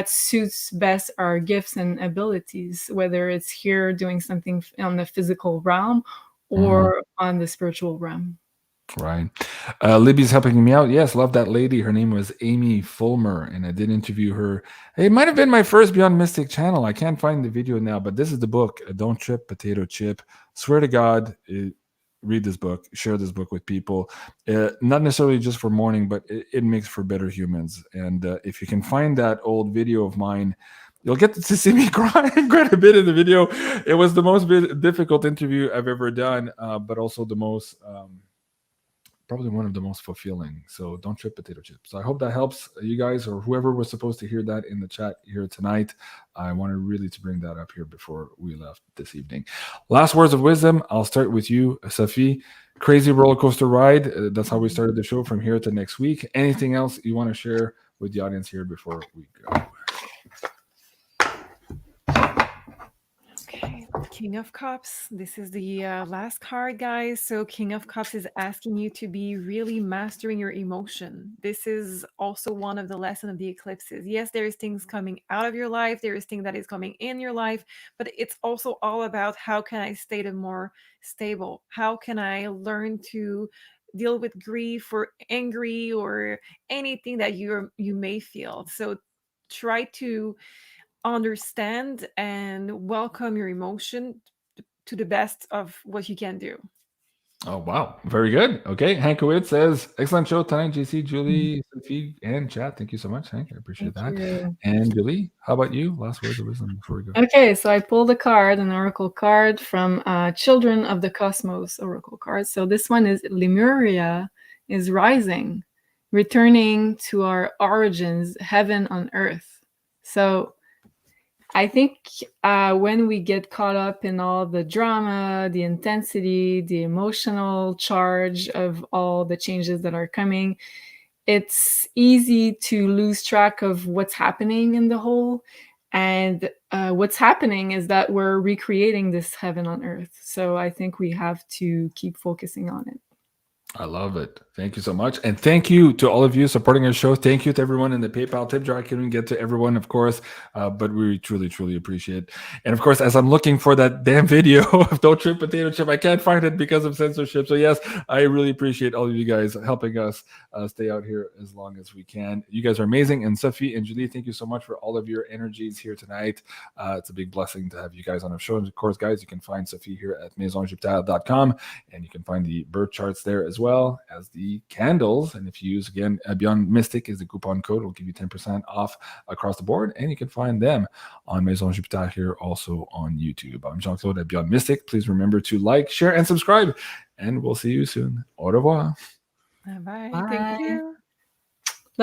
suits best our gifts and abilities, whether it's here doing something on the physical realm or on the spiritual realm. Right. Libby's helping me out. Yes, love that lady. Her name was Amy Fulmer, and I did interview her. It might have been my first Beyond Mystic channel. I can't find the video now, but this is the book, Don't Trip, Potato Chip. Swear to God, read this book, share this book with people. Not necessarily just for mourning, but it makes for better humans. And if you can find that old video of mine, you'll get to see me crying quite a bit in the video. It was the most difficult interview I've ever done, but also the most... probably one of the most fulfilling. So don't trip, potato chips. So I hope that helps you guys, or whoever was supposed to hear that in the chat here tonight. I wanted really to bring that up here before we left this evening. Last words of wisdom. I'll start with you, Sophie. Crazy roller coaster ride. That's how we started the show, from here to next week. Anything else you want to share with the audience here before we go? Okay, King of Cups. This is the last card, guys. So King of Cups is asking you to be really mastering your emotion. This is also one of the lessons of the eclipses. Yes, there is things coming out of your life. There is things that is coming in your life, but it's also all about, how can I stay more stable? How can I learn to deal with grief or angry or anything that you may feel? So try to understand and welcome your emotion to the best of what you can do. Oh, wow. Very good. Okay. Hank Witt says, excellent show tonight, JC, Julie, Sophie, and chat. Thank you so much, Hank. I appreciate Thank that. you. And Julie, how about you? Last words of wisdom before we go. Okay, so I pulled a card, an oracle card from Children of the Cosmos oracle card. So this one is Lemuria is rising, returning to our origins, heaven on earth. So I think when we get caught up in all the drama, the intensity, the emotional charge of all the changes that are coming, it's easy to lose track of what's happening in the whole. And what's happening is that we're recreating this heaven on earth. So I think we have to keep focusing on it. I love it. Thank you so much. And thank you to all of you supporting our show. Thank you to everyone in the PayPal tip jar. I couldn't get to everyone, of course, but we truly, truly appreciate it. And of course, as I'm looking for that damn video of Don't Trip Potato Chip, I can't find it because of censorship. So yes, I really appreciate all of you guys helping us stay out here as long as we can. You guys are amazing. And Sophie and Julie, thank you so much for all of your energies here tonight. It's a big blessing to have you guys on our show. And of course, guys, you can find Sophie here at MAISONJupiter.com, and you can find the birth charts there as well as the candles. And if you use, again, BeyondMystic is the coupon code, will give you 10% off across the board. And you can find them on Maison Jupiter here, also on YouTube. I'm Jean-Claude at BeyondMystic. Please remember to like, share, and subscribe. And we'll see you soon. Au revoir. Bye. Bye. Thank you.